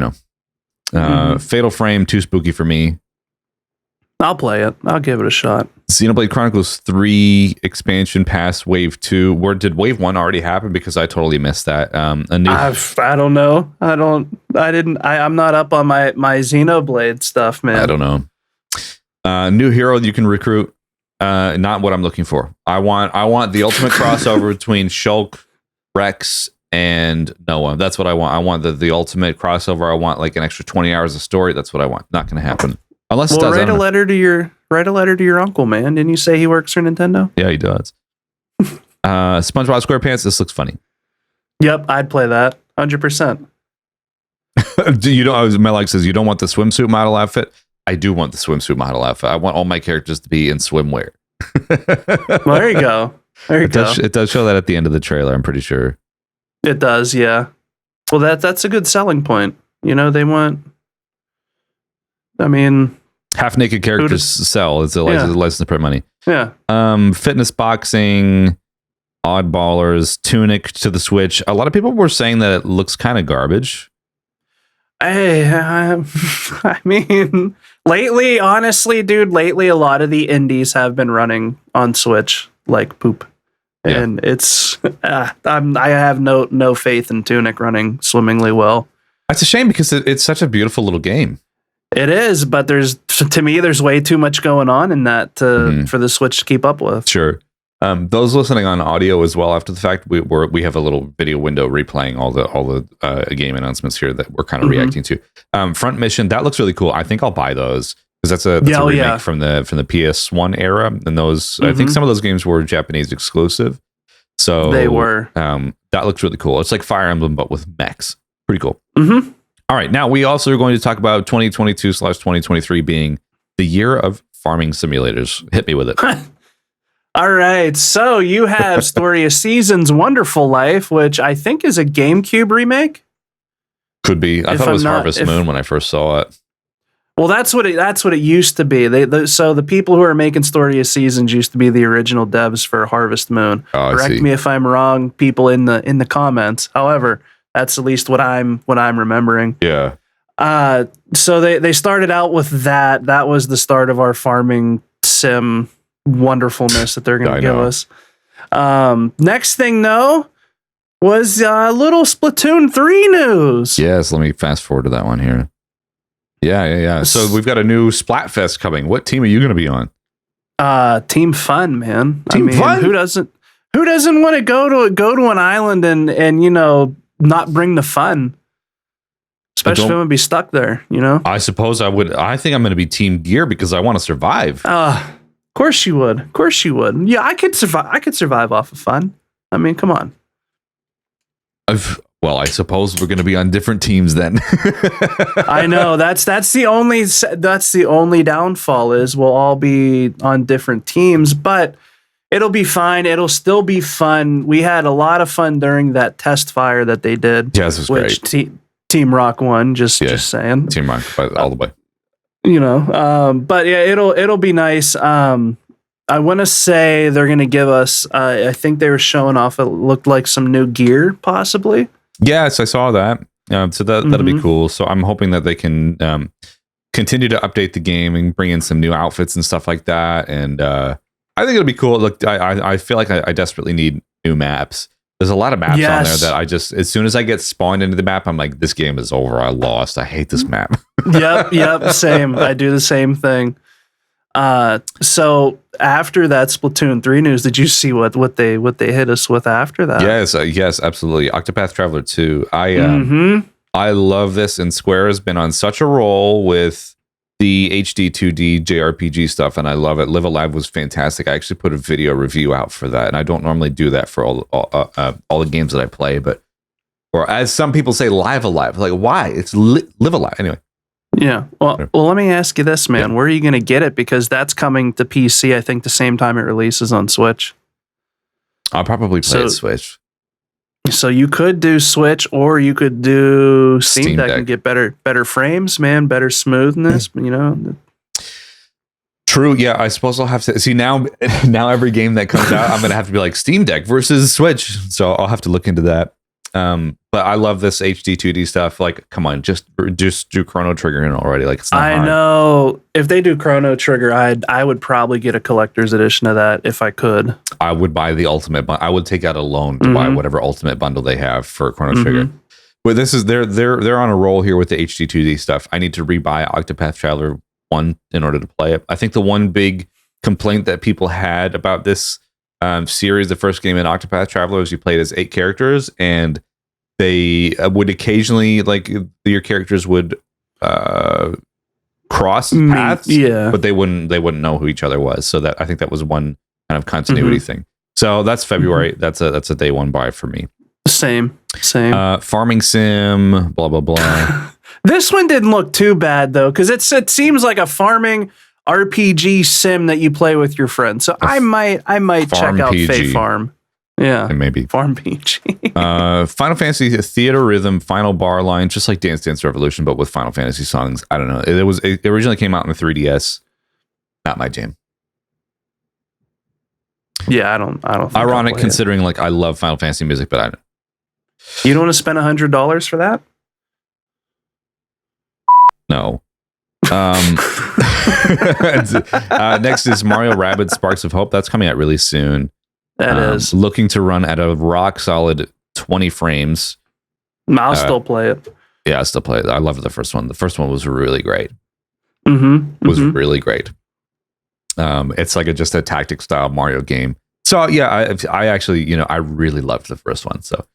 Fatal Frame, too spooky for me. I'll play it. I'll give it a shot. Xenoblade Chronicles 3 expansion pass Wave 2. Where did Wave 1 already happen? Because I totally missed that. I don't know. I'm not up on my Xenoblade stuff, man. I don't know. New hero you can recruit. Not what I'm looking for. I want the ultimate crossover between Shulk, Rex, and Noah. That's what I want. I want the ultimate crossover. I want like an extra 20 hours of story. That's what I want. Not going to happen. Unless it does. Write a letter to your uncle, man. Didn't you say he works for Nintendo? Yeah, he does. SpongeBob SquarePants. This looks funny. Yep, I'd play that 100%. Melike says you don't want the swimsuit model outfit. I do want the swimsuit model outfit. I want all my characters to be in swimwear. Well, there you go. It does show that at the end of the trailer. I'm pretty sure. It does, yeah. Well, that's a good selling point. They want. I mean, half naked characters sell. It's a license to print money. Yeah. Fitness boxing, oddballers, Tunic to the Switch. A lot of people were saying that it looks kind of garbage. Hey, I mean, honestly, dude, a lot of the indies have been running on Switch like poop. Yeah. And it's, I have no faith in Tunic running swimmingly well. That's a shame because it's such a beautiful little game. It is, but there's way too much going on in that for the Switch to keep up with. Sure. Those listening on audio as well after the fact, we have a little video window replaying all the game announcements here that we're kind of reacting to. Front Mission, that looks really cool. I think I'll buy those because that's a remake from the PS1 era, and those I think some of those games were Japanese exclusive. So they were. That looks really cool. It's like Fire Emblem but with mechs. Pretty cool. Mm-hmm. All right, now we also are going to talk about 2022/2023 being the year of farming simulators. Hit me with it. All right, so you have Story of Seasons Wonderful Life, which I think is a GameCube remake. Could be. I thought it was Harvest Moon when I first saw it. Well, that's what it used to be. So the people who are making Story of Seasons used to be the original devs for Harvest Moon. Correct me if I'm wrong, people in the comments. However, that's at least what I'm remembering. Yeah. So they started out with that. That was the start of our farming sim wonderfulness that they're going to give us. Next thing though was a little Splatoon 3 news. Yes, let me fast forward to that one here. Yeah. So we've got a new Splatfest coming. What team are you going to be on? Team Fun, man. Team Fun? Who doesn't want to go to an island and not bring the fun? Especially if I'm going to be stuck there, I suppose I would. I think I'm going to be Team Gear because I want to survive. Of course you would. Yeah, I could survive off of fun. I mean, come on. Well, I suppose we're going to be on different teams then. I know that's the only downfall is we'll all be on different teams, but it'll be fine. It'll still be fun. We had a lot of fun during that test fire that they did. Yeah, this was great. Team Rock won. Just saying. Team Rock all the way. But yeah, it'll be nice. I want to say they're going to give us. I think they were showing off. It looked like some new gear, possibly. Yes, I saw that. So that'll be cool. So I'm hoping that they can continue to update the game and bring in some new outfits and stuff like that. And I think it'll be cool. Look, I feel like I desperately need new maps. There's a lot of maps on there that I just, as soon as I get spawned into the map, I'm like, this game is over. I lost. I hate this map. Yep. Same. I do the same thing. So after that Splatoon 3 news, did you see what they hit us with after that? Yes, absolutely. Octopath Traveler 2. I love this, and Square has been on such a roll with the HD 2D JRPG stuff, and I love it. Live Alive was fantastic. I actually put a video review out for that, and I don't normally do that for all the games that I play, but or as some people say, live alive. Like, why? It's live alive. Anyway. Yeah. Well, let me ask you this, man. Where are you going to get it? Because that's coming to PC, I think, the same time it releases on Switch. I'll probably play it Switch. So you could do Switch, or you could do Steam Deck and get better frames, man, better smoothness. You know. True. Yeah, I suppose I'll have to see now. Now every game that comes out, I'm gonna have to be like Steam Deck versus Switch. So I'll have to look into that. But I love this HD 2D stuff. Like, come on, just do Chrono Trigger in already. Like, it's not hard. Know if they do Chrono Trigger, I would probably get a collector's edition of that if I could. I would buy the ultimate. I would take out a loan to buy whatever ultimate bundle they have for Chrono Trigger. But this is they're on a roll here with the HD 2D stuff. I need to rebuy Octopath Traveler 1 in order to play it. I think the one big complaint that people had about this series, the first game in Octopath Traveler, is you played as 8 characters, and they would occasionally, like, your characters would cross paths, but they wouldn't know who each other was. So that I think that was one kind of continuity thing. So that's February. That's a day one buy for me. Same. Farming sim, blah blah blah. This one didn't look too bad though, because it seems like a farming RPG sim that you play with your friends. So I might check out Fae Farm. Yeah, and maybe Farm PG. Final Fantasy Theater Rhythm Final Bar Line, just like Dance Dance Revolution, but with Final Fantasy songs. I don't know. It originally came out in the 3DS. Not my jam. Yeah, I don't. Think ironic considering like I love Final Fantasy music, but I don't. You don't want to spend $100 for that? No. Next is Mario Rabbids Sparks of Hope. That's coming out really soon. That is. Looking to run at a rock solid 20 frames. I'll still play it. Yeah, I still play it. I love the first one. The first one was really great. Was really great. It's like just a tactic style Mario game. So yeah, I actually, I really loved the first one. So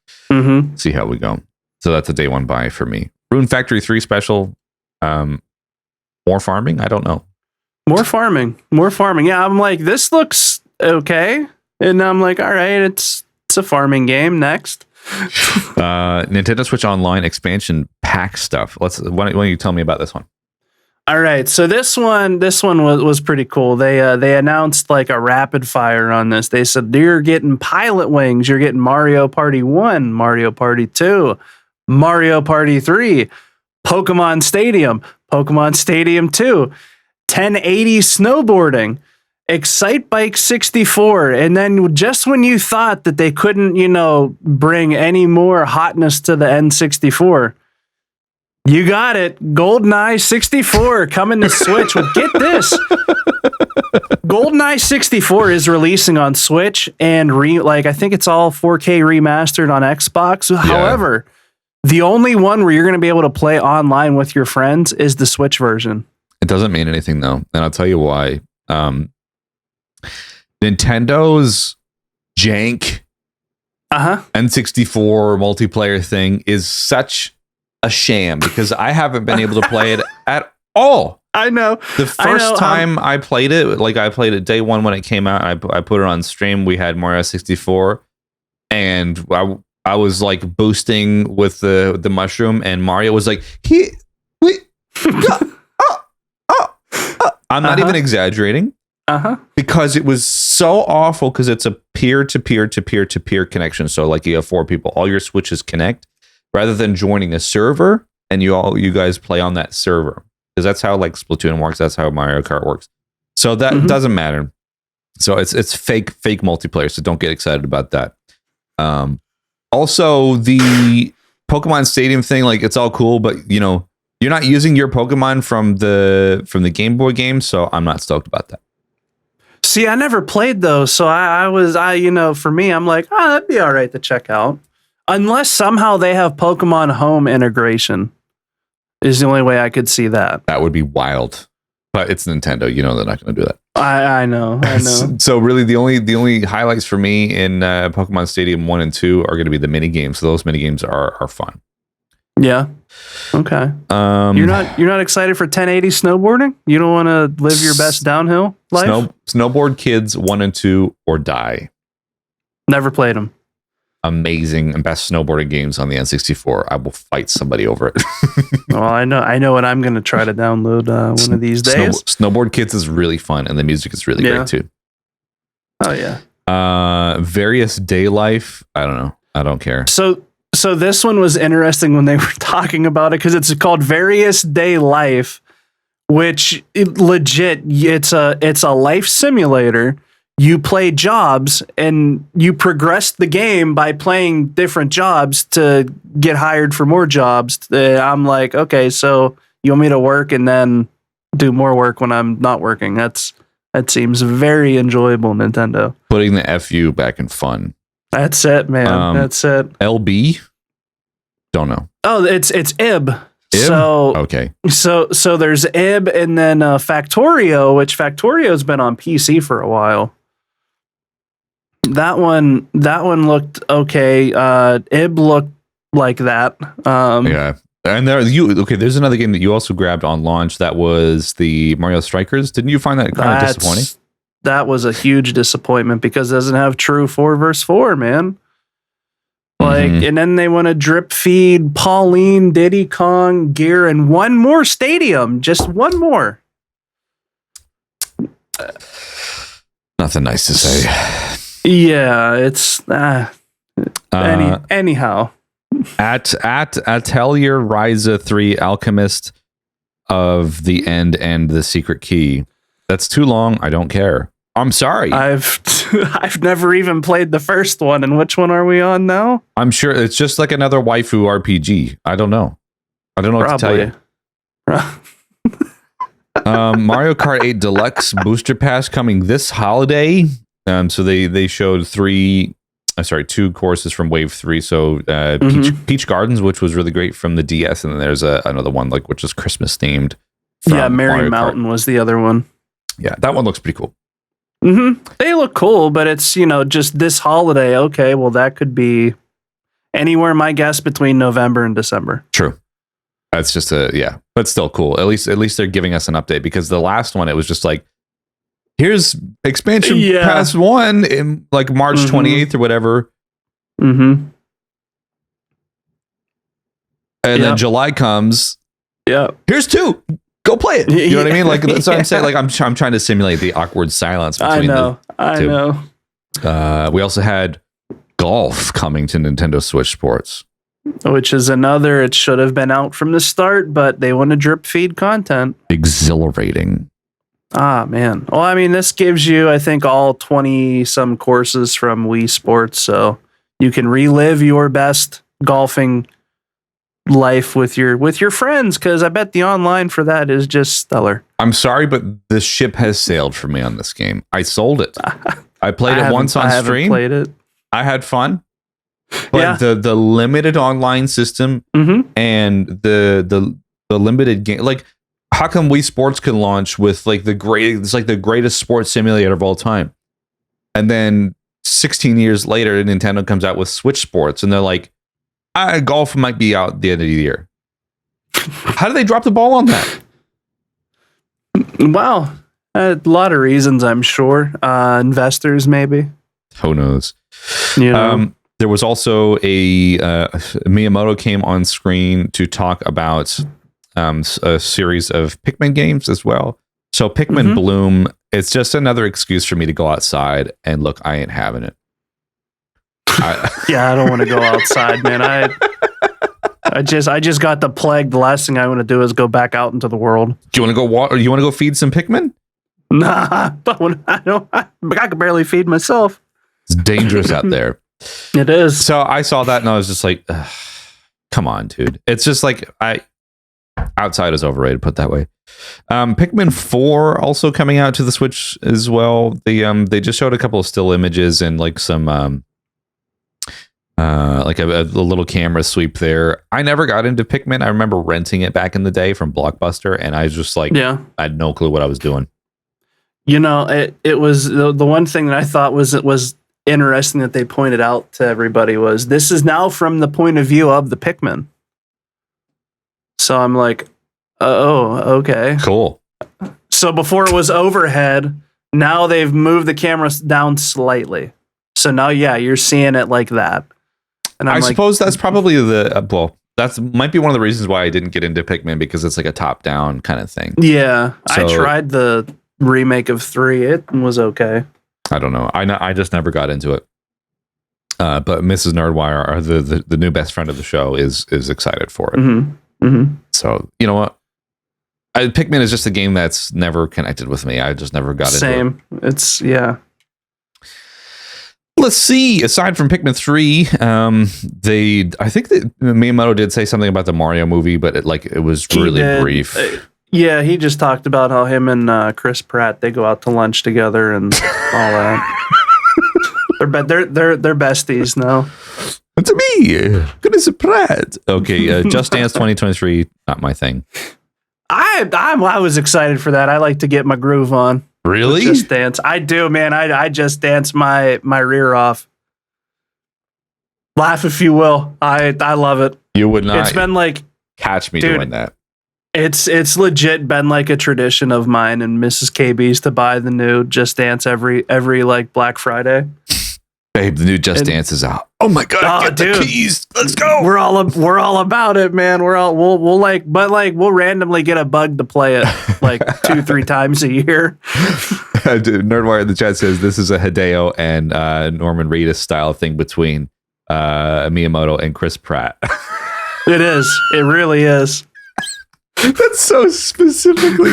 see how we go. So that's a day one buy for me. Rune Factory 3 special. More farming? I don't know. More farming. Yeah, I'm like, this looks okay. And I'm like, all right, it's a farming game. Next. Nintendo Switch Online expansion pack stuff. Why don't you tell me about this one? All right, so this one was pretty cool. They announced like a rapid fire on this. They said you're getting Pilot Wings, you're getting Mario Party 1, Mario Party 2, Mario Party 3, Pokemon Stadium 2, 1080 snowboarding, Excite Bike 64, and then just when you thought that they couldn't, bring any more hotness to the N64, you got it. GoldenEye 64 coming to Switch. Well, get this. GoldenEye 64 is releasing on Switch and I think it's all 4K remastered on Xbox. Yeah. However, the only one where you're going to be able to play online with your friends is the Switch version. It doesn't mean anything though, and I'll tell you why. Nintendo's jank N64 multiplayer thing is such a sham because I haven't been able to play it at all. I know. The first time I played it, like I played it day one when it came out. I put it on stream. We had Mario 64, and I was like boosting with the mushroom, and Mario was like, I'm not even exaggerating. Because it was so awful because it's a peer-to-peer connection. So like you have 4 people, all your switches connect rather than joining a server and you guys play on that server. Because that's how like Splatoon works. That's how Mario Kart works. So that doesn't matter. So it's fake multiplayer. So don't get excited about that. Also the Pokemon Stadium thing, like it's all cool, but you're not using your Pokemon from the Game Boy game. So I'm not stoked about that. See, I never played those, so for me, I'm like, that'd be all right to check out. Unless somehow they have Pokemon Home integration, is the only way I could see that. That would be wild, but it's Nintendo. They're not going to do that. I know. So really, the only highlights for me in Pokemon Stadium 1 and 2 are going to be the mini games. So those mini games are fun. Yeah. Okay. You're not excited for 1080 snowboarding? You don't want to live your best downhill life? Snowboard Kids 1 and 2 or die. Never played them. amazing and best snowboarding games on the N64. I will fight somebody over it. Well, I know what I'm going to try to download one of these days. Snowboard Kids is really fun, and the music is really great too. Oh yeah. Various Day Life. I don't know. I don't care. So this one was interesting when they were talking about it because it's called Various Day Life, which legit it's a life simulator. You play jobs and you progress the game by playing different jobs to get hired for more jobs. I'm like, okay, so you want me to work and then do more work when I'm not working. That seems very enjoyable, Nintendo. Putting the FU back in fun. That's it, man. That's it. LB? Don't know. Oh, it's IB. IB? So okay. So there's IB and then Factorio, which Factorio's been on PC for a while. That one looked okay. IB looked like that. Yeah. And there's another game that you also grabbed on launch that was the Mario Strikers. Didn't you find that kind of disappointing? That was a huge disappointment because it doesn't have true 4 versus 4, man. Like, and then they want to drip feed Pauline, Diddy Kong, Gear, and one more stadium. Just one more. Nothing nice to say. Yeah, it's anyhow. At Atelier Ryza 3 Alchemist of the End and the Secret Key. That's too long. I don't care. I'm sorry. I've never even played the first one. And which one are we on now? I'm sure it's just like another waifu RPG. I don't know. I don't know what to tell you. Mario Kart 8 Deluxe Booster Pass coming this holiday. So they showed 2 courses from Wave 3. So Peach Gardens, which was really great from the DS, and then there's another one which is Christmas themed. Yeah, Merry Mountain was the other one. Yeah, that one looks pretty cool. They look cool, but it's just this holiday. Okay, well that could be anywhere. My guess between November and December. True. That's just but still cool. At least they're giving us an update because the last one it was just like, here's expansion pass 1 in like March 28th or whatever. And then July comes. Yeah. Here's 2. Go play it. You know what I mean? Like that's what I'm saying. Like I'm trying to simulate the awkward silence between the two. I know. We also had golf coming to Nintendo Switch Sports. Which is another, it should have been out from the start, but they want to drip feed content. Exhilarating. Ah, man. Well, I mean, this gives you, I think, all 20 some courses from Wii Sports, so you can relive your best golfing life with your friends, because I bet the online for that is just stellar. I'm sorry, but the ship has sailed for me on this game. I sold it. I played it once on stream. Played it. I had fun. But the limited online system and the limited game, like, how come Wii Sports can launch with like the greatest sports simulator of all time, and then 16 years later Nintendo comes out with Switch Sports and they're like, golf might be out at the end of the year. How do they drop the ball on that? Wow, a lot of reasons, I'm sure. Investors, maybe. Who knows? There was also Miyamoto came on screen to talk about a series of Pikmin games as well. So Pikmin Bloom, it's just another excuse for me to go outside and look, I ain't having it. I don't want to go outside, man. I just got the plague. The last thing I want to do is go back out into the world. Do you want to go walk? Or you want to go feed some Pikmin? Nah, I can barely feed myself. It's dangerous out there. It is. So I saw that and I was just like, come on, dude. It's just like outside is overrated, put that way. Pikmin 4 also coming out to the Switch as well. They just showed a couple of still images and like some like a little camera sweep there. I never got into Pikmin. I remember renting it back in the day from Blockbuster, and I was just like, I had no clue what I was doing. It was the one thing that I thought was interesting that they pointed out to everybody was this is now from the point of view of the Pikmin. So I'm like, oh, okay. Cool. So before it was overhead, now they've moved the camera down slightly. So now, you're seeing it like that. And I suppose that's probably that's might be one of the reasons why I didn't get into Pikmin, because it's like a top-down kind of thing. Yeah, So, I tried the remake of 3. It was okay. I don't know. I just never got into it. But Mrs. Nerdwire, the new best friend of the show, is excited for it. Mm-hmm. Mm-hmm. So you know what? Pikmin is just a game that's never connected with me. I just never got into it. Same. It's yeah. Let's see. Aside from Pikmin 3, I think that Miyamoto did say something about the Mario movie, but it was really brief. Yeah, he just talked about how him and Chris Pratt, they go out to lunch together and all that. They're besties now. To me, Chris Pratt. Okay, Just Dance 2023, not my thing. I was excited for that. I like to get my groove on. Really? Just Dance. I do, man. I just dance my rear off. Laugh if you will. I love it. You would not. It's been like catch me doing that. It's legit been like a tradition of mine and Mrs. KB's to buy the new Just Dance every like Black Friday. Babe, the new Just Dance is out. Oh my god, get the keys. Let's go. We're all about it, man. We'll randomly get a bug to play it like 2-3 times a year. Nerdwire in the chat says this is a Hideo and Norman Reedus style thing between Miyamoto and Chris Pratt. It is. It really is. That's so specifically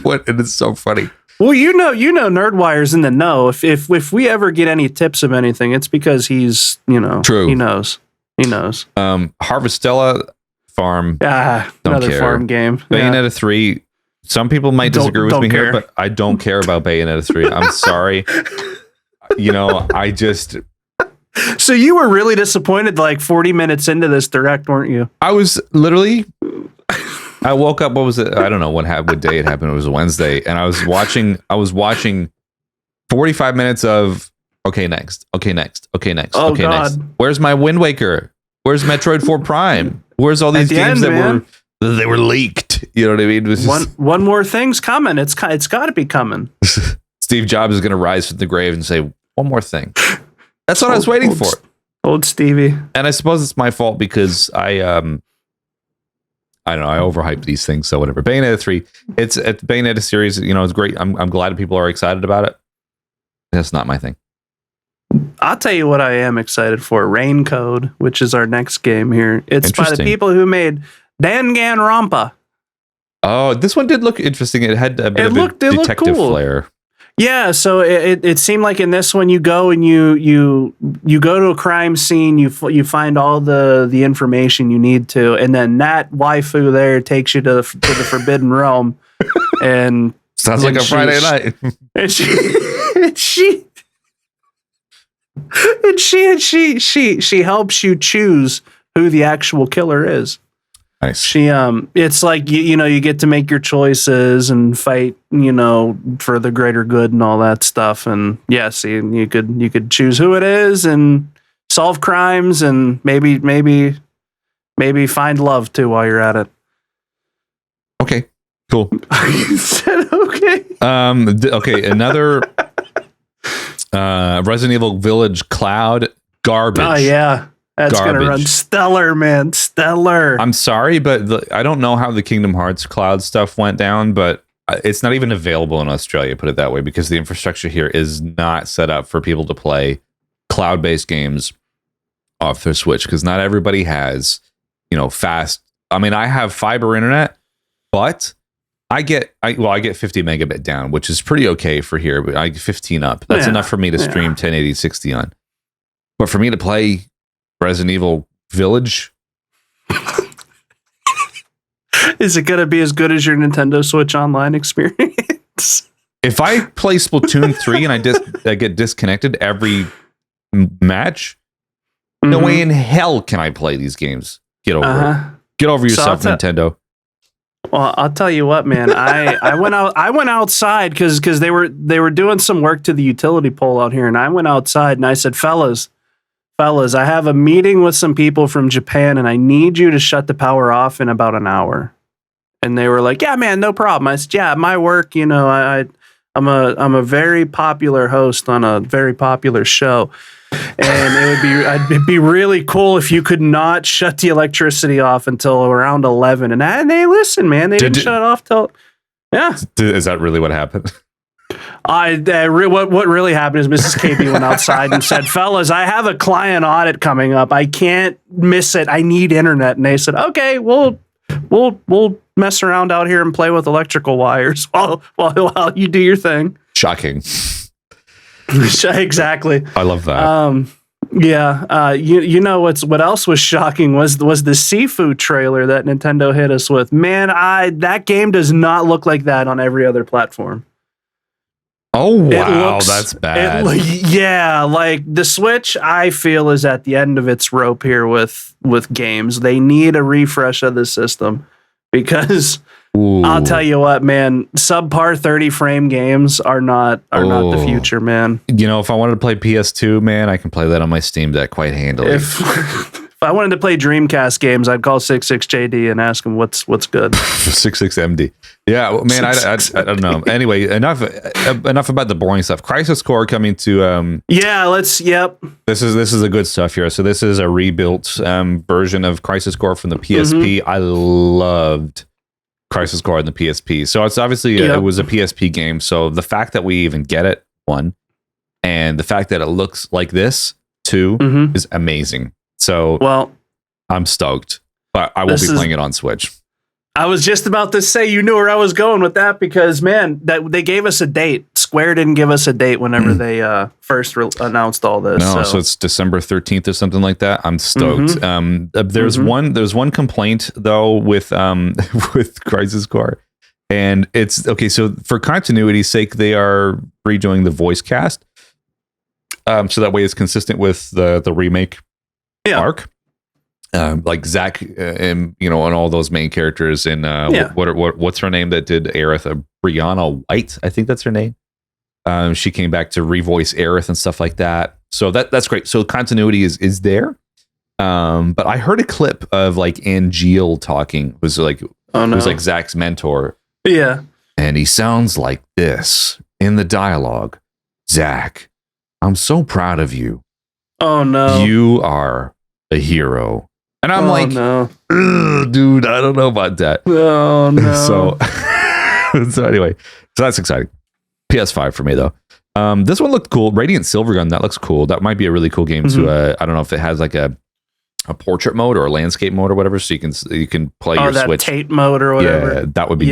what, and it's so funny. Well, you know, Nerdwire's in the know. If we ever get any tips of anything, it's because he's, true. He knows. Harvestella Farm. Another care. farm game. Bayonetta 3. Some people might disagree with me here, but I don't care about Bayonetta 3. I'm sorry. I just. So you were really disappointed like 40 minutes into this direct, weren't you? I was literally. I woke up. What was it? I don't know what day it happened. It was a Wednesday, and I was watching 45 minutes of okay next. Oh, okay God. next. Where's my Wind Waker? Where's Metroid 4 Prime? Where's all these games that were leaked? You know what I mean? It was one more thing's coming. It's got to be coming. Steve Jobs is going to rise from the grave and say one more thing. That's what I was waiting for. Old Stevie. And I suppose it's my fault because I don't know. I overhype these things, so whatever. Bayonetta 3, it's a Bayonetta series. It's great. I'm glad people are excited about it. That's not my thing. I'll tell you what I am excited for. Rain Code, which is our next game here. It's by the people who made Danganronpa. Oh, this one did look interesting. It had a bit of a detective flair. Yeah, so it seemed like in this one you go and you go to a crime scene, you find all the information you need to, and then that waifu there takes you to the Forbidden Realm, and sounds like a Friday night. And she helps you choose who the actual killer is. Nice. She it's like you get to make your choices and fight for the greater good and all that stuff, and you could choose who it is and solve crimes and maybe find love too while you're at it. Okay, cool. You said okay. Okay, another Resident Evil Village Cloud garbage. Oh yeah. That's going to run stellar, man. Stellar. I'm sorry, but I don't know how the Kingdom Hearts cloud stuff went down, but it's not even available in Australia, put it that way, because the infrastructure here is not set up for people to play cloud-based games off their Switch, because not everybody has, fast. I mean, I have fiber internet, but I get 50 megabit down, which is pretty okay for here, but I get 15 up. That's enough for me to stream 1080 60 on. But for me to play Resident Evil Village, is it going to be as good as your Nintendo Switch Online experience? If I play Splatoon 3 and I get disconnected every match, no way in hell can I play these games. Get over it. Get over yourself, Nintendo. Well, I'll tell you what, man. I went outside because they were doing some work to the utility pole out here, and I went outside and I said, fellas, I have a meeting with some people from Japan and I need you to shut the power off in about an hour. And they were like, yeah, man, no problem. I said, yeah, my work, I'm a very popular host on a very popular show. And it'd be really cool if you could not shut the electricity off until around 11. And they listen, man. They didn't shut it off till, yeah. Is that really what happened? What really happened is Mrs. KB went outside and said, "Fellas, I have a client audit coming up. I can't miss it. I need internet." And they said, "Okay, we'll mess around out here and play with electrical wires while you do your thing." Shocking. Exactly. I love that. You know what else was shocking was the seafood trailer that Nintendo hit us with. Man, that game does not look like that on every other platform. Oh wow, that's bad. Like the Switch, I feel is at the end of its rope here with games. They need a refresh of the system because I'll tell you what, man, subpar 30 frame games are not the future, man. You know, if I wanted to play PS2, man, I can play that on my Steam Deck quite handily. If I wanted to play Dreamcast games, I'd call 66JD and ask him what's good. 66MD. Yeah, well, man, I don't know. Anyway, enough about the boring stuff. Crisis Core coming to This is the good stuff here. So this is a rebuilt version of Crisis Core from the PSP. I loved Crisis Core on the PSP. So it's obviously it was a PSP game. So the fact that we even get it, one, and the fact that it looks like this, two, is amazing. So I'm stoked, but I will be playing it on Switch. I was just about to say, you knew where I was going with that because, man, that they gave us a date. Square didn't give us a date whenever they first announced all this. No, so it's December 13th or something like that. I'm stoked. There's one complaint though with Crisis Core, and it's okay. So for continuity's sake, they are redoing the voice cast, so that way it's consistent with the remake. Arc, like Zach, and and all those main characters in what's her name that did Aerith? Brianna White, I think that's her name. She came back to revoice Aerith and stuff like that. So that's great. So continuity is there. But I heard a clip of like Angeal talking. It was like Zach's mentor. Yeah, and he sounds like this in the dialogue. Zach, I'm so proud of you. Oh no. You are a hero. And I'm dude, I don't know about that. Oh no. So anyway, so that's exciting. PS5 for me though. This one looked cool. Radiant Silvergun, that looks cool. That might be a really cool game to I don't know if it has like a portrait mode or a landscape mode or whatever, so you can play your that Switch. Tate mode or whatever. Yeah, that would be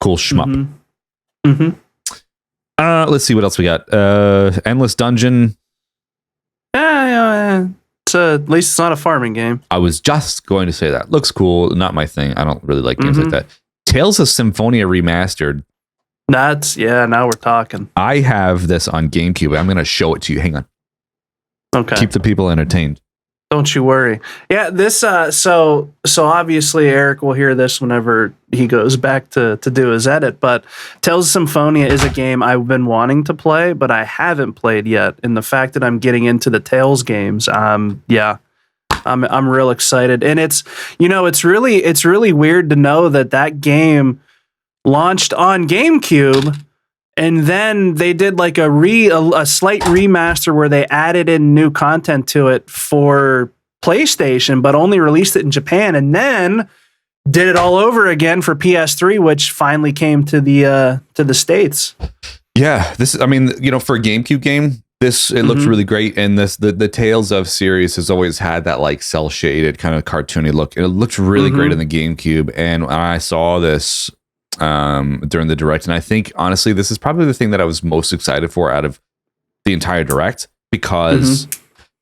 cool shmup. Let's see what else we got. Endless Dungeon. At least it's not a farming game. I was just going to say that. Looks cool. Not my thing. I don't really like games like that. Tales of Symphonia Remastered. Now we're talking. I have this on GameCube. I'm going to show it to you. Hang on. Okay. Keep the people entertained. Don't you worry. Yeah, this so obviously Eric will hear this whenever he goes back to do his edit, but Tales of Symphonia is a game I've been wanting to play, but I haven't played yet. And the fact that I'm getting into the Tales games, I'm real excited. And it's really weird to know that game launched on GameCube. And then they did like a slight remaster where they added in new content to it for PlayStation, but only released it in Japan, and then did it all over again for PS3, which finally came to the States. Yeah, for a GameCube game, it looks really great. And the Tales of series has always had that like cell shaded kind of cartoony look. It looked really great in the GameCube, and I saw this during the Direct, and I think honestly this is probably the thing that I was most excited for out of the entire Direct, because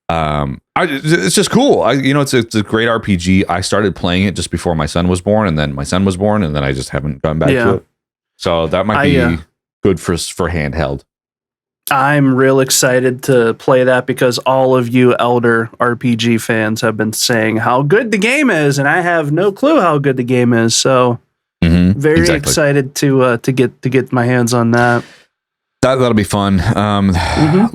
it's just cool. It's a great RPG. I started playing it just before my son was born, and then my son was born, and then I just haven't gone back to it. So that might be good for handheld. I'm real excited to play that because all of you elder RPG fans have been saying how good the game is, and I have no clue how good the game is. So very excited to get my hands on that. That'll be fun.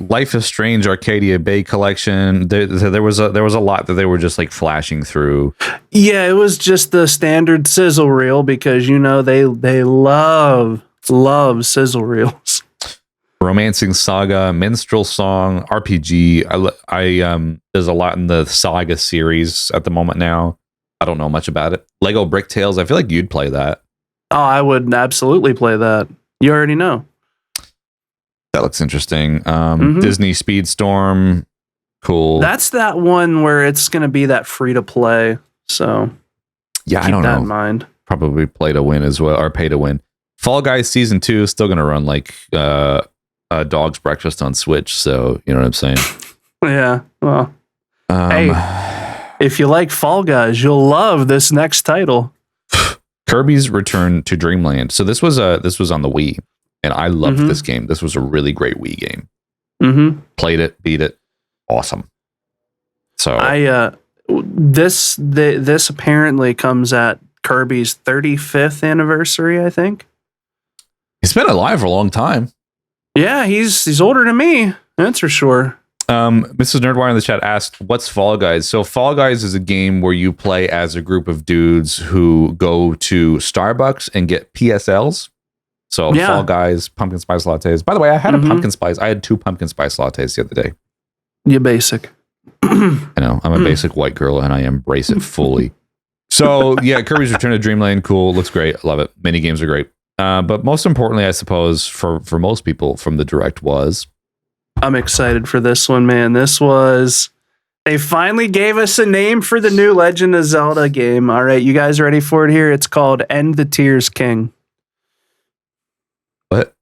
Life is Strange Arcadia Bay collection. There was a lot that they were just like flashing through. Yeah, it was just the standard sizzle reel because they love sizzle reels. Romancing Saga, Minstrel Song, RPG. There's a lot in the Saga series at the moment now. I don't know much about it. Lego Brick Tales. I feel like you'd play that. Oh, I would absolutely play that. You already know. That looks interesting. Disney Speedstorm. Cool. That's that one where it's going to be that free to play. So yeah, keep I don't that know. in mind. Probably play to win as well, or pay to win. Fall Guys Season 2 is still going to run like a dog's breakfast on Switch. So, you know what I'm saying? Yeah. Well, hey, if you like Fall Guys, you'll love this next title. Kirby's Return to Dreamland. So this was on the Wii, and I loved this game. This was a really great Wii game. Played it, beat it, awesome. So this apparently comes at Kirby's 35th anniversary, I think. He's been alive for a long time. Yeah, he's older than me. That's for sure. Mrs. Nerdwire in the chat asked, "What's Fall Guys?" So Fall Guys is a game where you play as a group of dudes who go to Starbucks and get PSLs. So Fall Guys, pumpkin spice lattes. By the way, I had a pumpkin spice. I had 2 pumpkin spice lattes the other day. You're basic. I know. I'm a basic white girl, and I embrace it fully. So yeah, Kirby's Return to Dreamland, cool. Looks great. I love it. Mini games are great. But most importantly, I suppose for most people from the Direct was... I'm excited for this one, man. They finally gave us a name for the new Legend of Zelda game. All right, you guys ready for it here? It's called End the Tears King. What?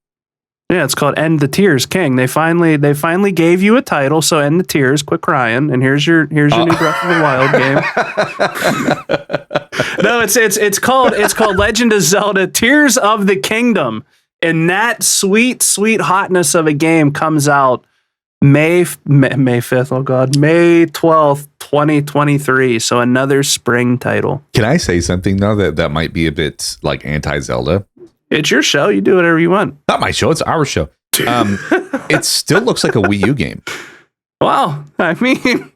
Yeah, it's called End the Tears King. They finally gave you a title, so end the tears, quit crying, and here's your new Breath of the Wild game. No, it's called Legend of Zelda Tears of the Kingdom. And that sweet hotness of a game comes out May 5th, oh God, May 12th, 2023. So another spring title. Can I say something now that might be a bit like anti-Zelda? It's your show. You do whatever you want. Not my show. It's our show. It still looks like a Wii U game. Well, I mean,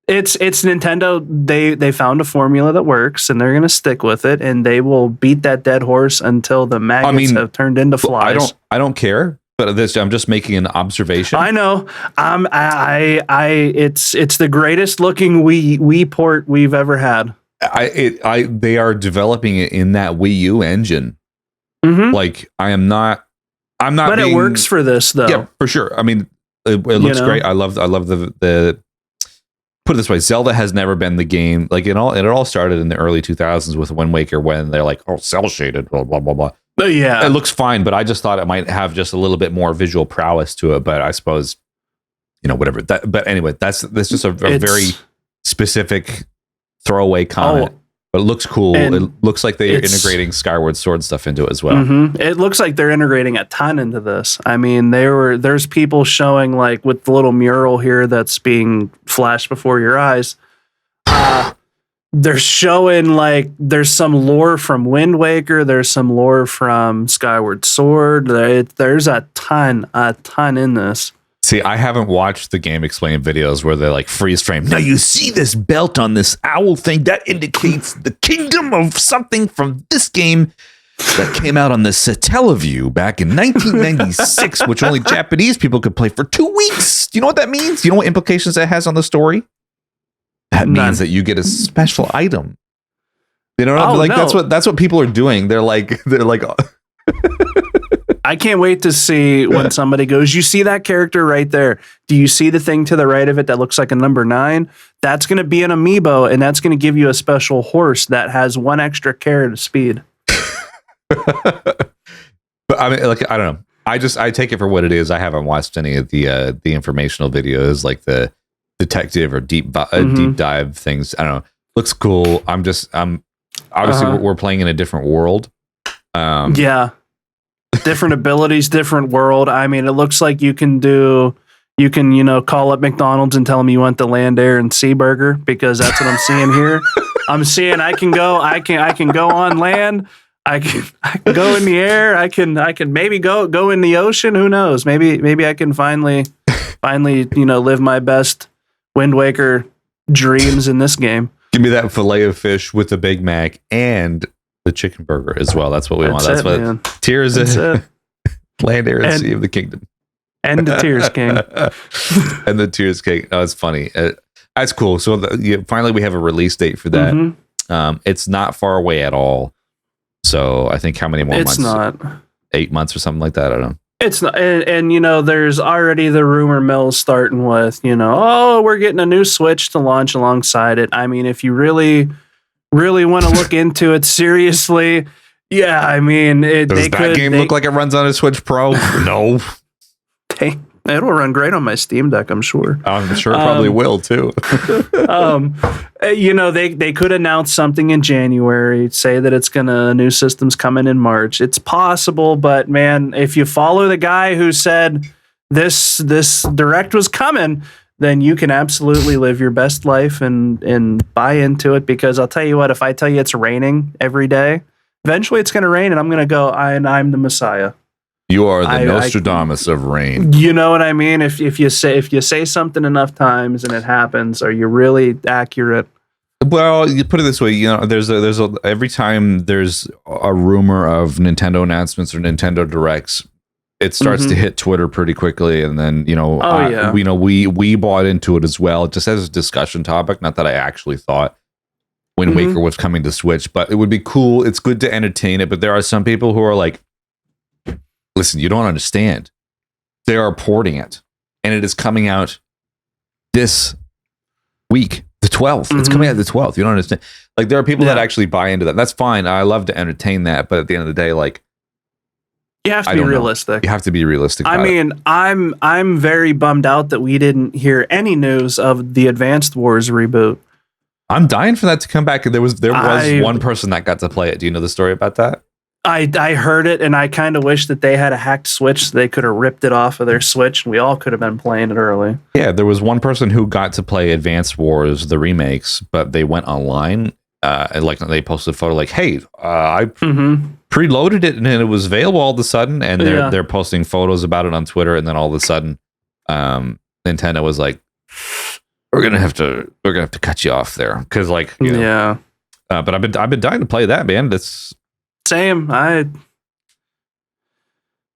it's Nintendo. They found a formula that works, and they're going to stick with it, and they will beat that dead horse until the maggots have turned into flies. I don't care, but I'm just making an observation. I know. It's the greatest looking Wii port we've ever had. They are developing it in that Wii U engine. Like I'm not. But it works for this though. Yeah, for sure. I mean, it looks great. I love the. Put it this way, Zelda has never been the game. Like it all started in the early 2000s with Wind Waker when they're like, oh, cell shaded, blah blah blah blah. But yeah, it looks fine. But I just thought it might have just a little bit more visual prowess to it. But I suppose, whatever. But anyway, that's just a very specific throwaway comment. Oh, but it looks cool. It looks like they're integrating Skyward Sword stuff into it as well. It looks like they're integrating a ton into this. I mean, there's people showing like with the little mural here that's being flashed before your eyes. They're showing like there's some lore from Wind Waker. There's some lore from Skyward Sword. There's a ton in this. See, I haven't watched the Game Explain videos where they're like freeze frame. Now you see this belt on this owl thing that indicates the kingdom of something from this game that came out on the Satellaview back in 1996, which only Japanese people could play for 2 weeks. Do you know what that means? Do you know what implications that has on the story? That means that you get a special item. You know, that's what people are doing. They're like. I can't wait to see when somebody goes, you see that character right there? Do you see the thing to the right of it that looks like a number 9? That's going to be an amiibo, and that's going to give you a special horse that has 1 extra carat of speed. But I mean, like, I don't know. I take it for what it is. I haven't watched any of the informational videos, like the detective or deep dive things. I don't know. Looks cool. I'm obviously we're playing in a different world. Yeah. Different abilities, different world. I mean, it looks like you can call up McDonald's and tell them you want the land, air, and sea burger, because that's what I'm seeing here. I'm seeing I can go on land. I can go in the air. I can maybe go in the ocean. Who knows? Maybe I can finally live my best Wind Waker dreams in this game. Give me that fillet of fish with the Big Mac and the chicken burger as well. That's what we want. That's what man. Tears of land, air, and sea of the kingdom. And the Tears King. And the Tears King. Oh, it's funny. That's cool. So finally we have a release date for that. Mm-hmm. It's not far away at all. So I think how many more months? It's not 8 months or something like that. I don't know. It's not, and there's already the rumor mill starting with, we're getting a new Switch to launch alongside it. I mean, if you really, really want to look into it seriously, yeah, I mean, does that game look like it runs on a Switch Pro? No. It'll run great on my Steam Deck, I'm sure. I'm sure it probably will too. They could announce something in January, say that new system's coming in March. It's possible, but man, if you follow the guy who said this direct was coming, then you can absolutely live your best life and buy into it, because I'll tell you what, if I tell you it's raining every day, eventually it's going to rain and I'm going to go, I'm the Messiah. You are the Nostradamus of rain. You know what I mean? If you say something enough times and it happens, are you really accurate? Well, you put it this way, there's every time there's a rumor of Nintendo announcements or Nintendo Directs, it starts to hit Twitter pretty quickly, and then we bought into it as well, just as a discussion topic. Not that I actually thought Wind Waker was coming to Switch, but it would be cool. It's good to entertain it, but there are some people who are like, listen, you don't understand. They are porting it, and it is coming out this week, the 12th. It's coming out the 12th. You don't understand. Like, there are people that actually buy into that. That's fine. I love to entertain that, but at the end of the day, like, you have to be realistic. You have to be realistic. I mean, I'm very bummed out that we didn't hear any news of the Advanced Wars reboot. I'm dying for that to come back. There was one person that got to play it. Do you know the story about that? I heard it, and I kind of wish that they had a hacked Switch so they could have ripped it off of their Switch, and we all could have been playing it early. Yeah, there was one person who got to play Advanced Wars, the remakes, but they went online, and they posted a photo like, hey, I preloaded it, and it was available all of a sudden, and they're posting photos about it on Twitter, and then all of a sudden, Nintendo was like, we're gonna have to cut you off there, because but I've been dying to play that, man. That's same. If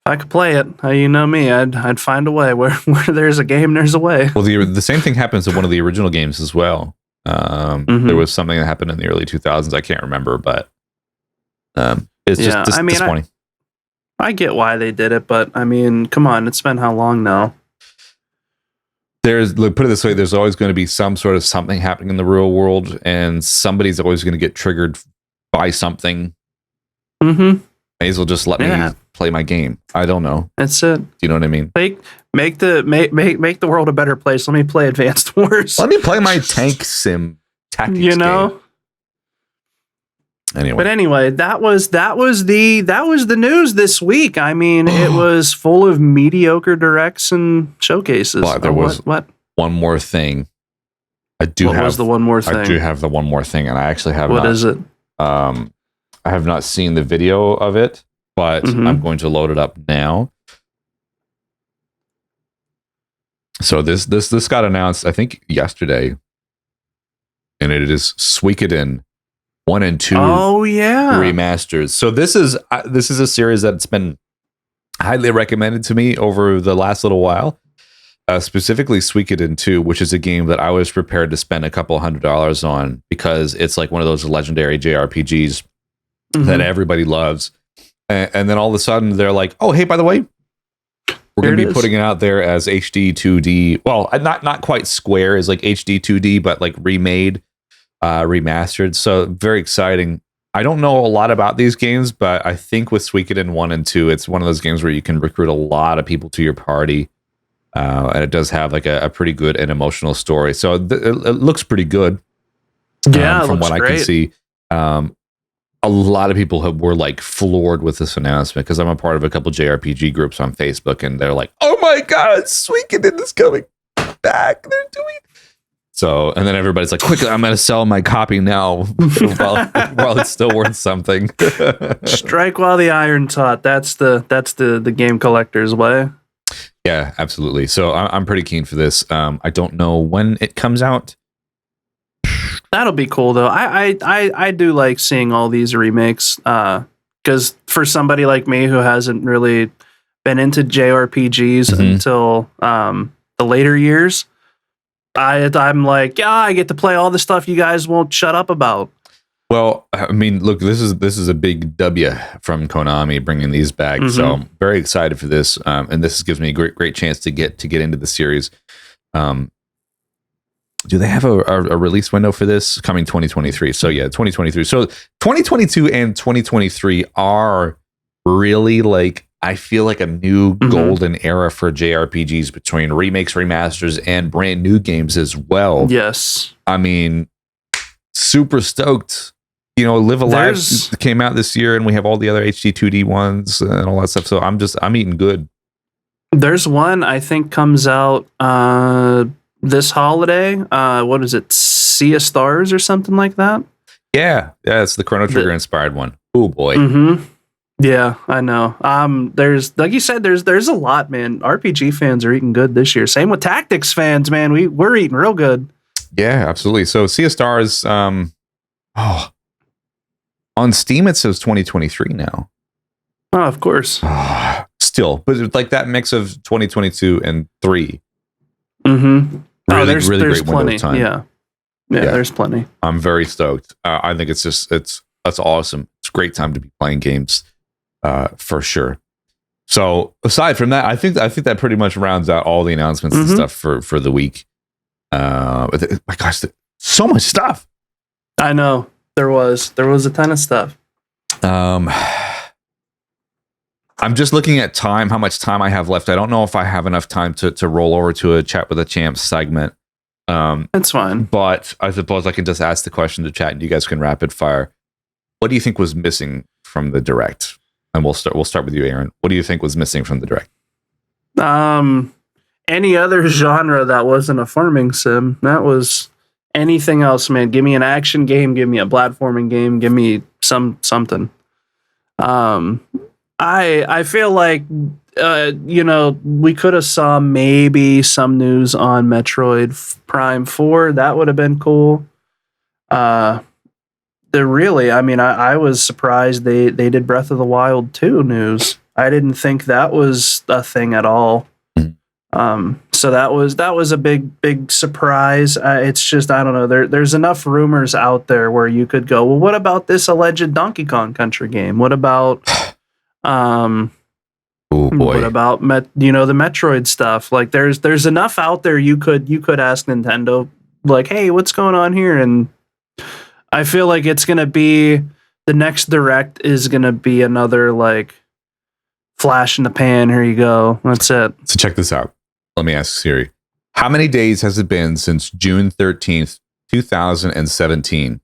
I could play it, you know me, I'd find a way. Where there's a game, there's a way. Well, the same thing happens in one of the original games as well. There was something that happened in the early 2000s. I can't remember, but it's just disappointing. I get why they did it, but I mean, come on, it's been how long now? Put it this way, there's always going to be some sort of something happening in the real world, and somebody's always going to get triggered by something. May as well just let me play my game. I don't know. That's it. Do you know what I mean? Make the world a better place. Let me play Advanced Wars. Let me play my tank sim tactics game. Anyway, that was the news this week. I mean, it was full of mediocre directs and showcases. Well, there was one more thing. What was the one more thing? I do have the one more thing, and I actually have. What is it? I have not seen the video of it, but I'm going to load it up now. So this got announced, I think, yesterday, and it is Suikoden 1 and 2 remasters. So this is a series that's been highly recommended to me over the last little while. Specifically Suikoden 2, which is a game that I was prepared to spend a couple $100 on, because it's like one of those legendary JRPGs that everybody loves. And then all of a sudden they're like, oh, hey, by the way, we're going to be putting it out there as HD 2D. Well, not quite square as like HD 2D, but like remade, remastered. So very exciting. I don't know a lot about these games, but I think with Suikoden 1 and 2, it's one of those games where you can recruit a lot of people to your party. And it does have like a pretty good and emotional story. So it looks pretty good. Yeah, from what I can see. A lot of people were like floored with this announcement, because I'm a part of a couple JRPG groups on Facebook, and they're like, "Oh my god, Suikoden is coming back! They're doing." So, and then everybody's like, "Quickly, I'm going to sell my copy now while it's still worth something." Strike while the iron's hot. That's the game collector's way. Yeah, absolutely. So I'm pretty keen for this. I don't know when it comes out. That'll be cool though. I do like seeing all these remakes, because for somebody like me who hasn't really been into JRPGs until the later years. I'm like, yeah, I get to play all the stuff you guys won't shut up about. Well, I mean, look, this is a big W from Konami bringing these back. So I'm very excited for this, and this gives me a great chance to get into the series. Do they have a release window for this? Coming 2023. So yeah, 2023. So 2022 and 2023 are really like, I feel like a new golden era for JRPGs between remakes, remasters, and brand new games as well. Yes. I mean, super stoked. You know, Live Alive came out this year, and we have all the other HD 2D ones and all that stuff. So I'm eating good. There's one I think comes out this holiday. What is it? Sea of Stars or something like that? Yeah, it's the Chrono Trigger inspired one. Oh boy. Yeah, I know. There's, like you said, there's a lot, man. RPG fans are eating good this year. Same with Tactics fans, man. We're eating real good. Yeah, absolutely. So Sea of Stars, on Steam it says 2023 now. Oh, of course. Still, but it's like that mix of 2022 and 3. There's great window plenty. of time. Yeah, there's plenty. I'm very stoked. I think that's awesome. It's a great time to be playing games, for sure. So aside from that, I think that pretty much rounds out all the announcements and stuff for the week. My gosh, so much stuff. I know there was a ton of stuff. I'm just looking at time, how much time I have left. I don't know if I have enough time to roll over to a Chat with the Champs segment. That's fine. But I suppose I can just ask the question to chat and you guys can rapid fire. What do you think was missing from the Direct? And we'll start with you, Aaron. What do you think was missing from the Direct? Any other genre that wasn't a farming sim. That was anything else, man. Give me an action game, give me a platforming game, give me something. I feel like we could have saw maybe some news on Metroid Prime 4. That would have been cool. I was surprised they did Breath of the Wild 2 news. I didn't think that was a thing at all. So that was a big surprise. It's just, I don't know. There's enough rumors out there where you could go, well, what about this alleged Donkey Kong Country game? What about oh boy. What about the Metroid stuff? Like there's enough out there you could ask Nintendo, like, hey, what's going on here? And I feel like it's gonna be the next Direct is gonna be another like flash in the pan. Here you go. That's it. So check this out. Let me ask Siri. How many days has it been since June 13th, 2017?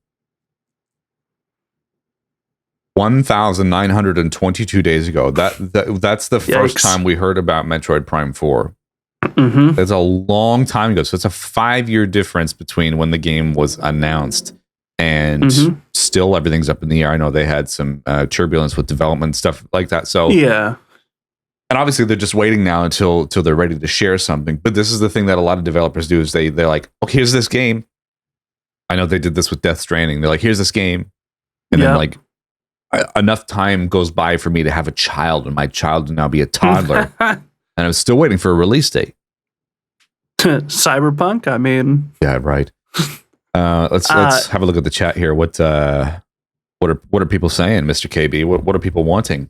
1,922 days ago. That's the first time we heard about Metroid Prime 4. That's a long time ago. So it's a 5-year difference between when the game was announced and still everything's up in the air. I know they had some turbulence with development stuff like that. So yeah. And obviously they're just waiting now until they're ready to share something. But this is the thing that a lot of developers do is they're like, okay, here's this game. I know they did this with Death Stranding. They're like, here's this game. And then like enough time goes by for me to have a child and my child to now be a toddler. And I'm still waiting for a release date. Cyberpunk, I mean. Yeah, right. Let's have a look at the chat here. What are people saying, Mr. KB? What are people wanting?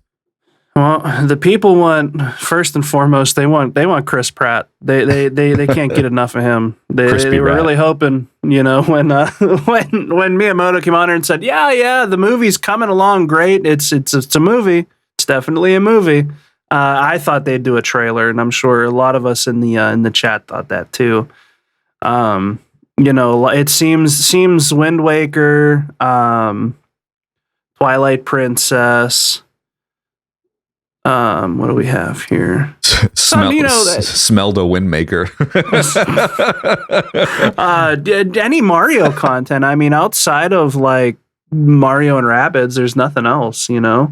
Well, the people want, first and foremost, they want Chris Pratt. They can't get enough of him. They were really hoping, when Miyamoto came on here and said, yeah, the movie's coming along great. It's a movie. It's definitely a movie. I thought they'd do a trailer, and I'm sure a lot of us in the chat thought that too. It seems Wind Waker, Twilight Princess. What do we have here? Smelled a Windmaker. Any Mario content. I mean, outside of like Mario and Rabbids, there's nothing else, Yeah,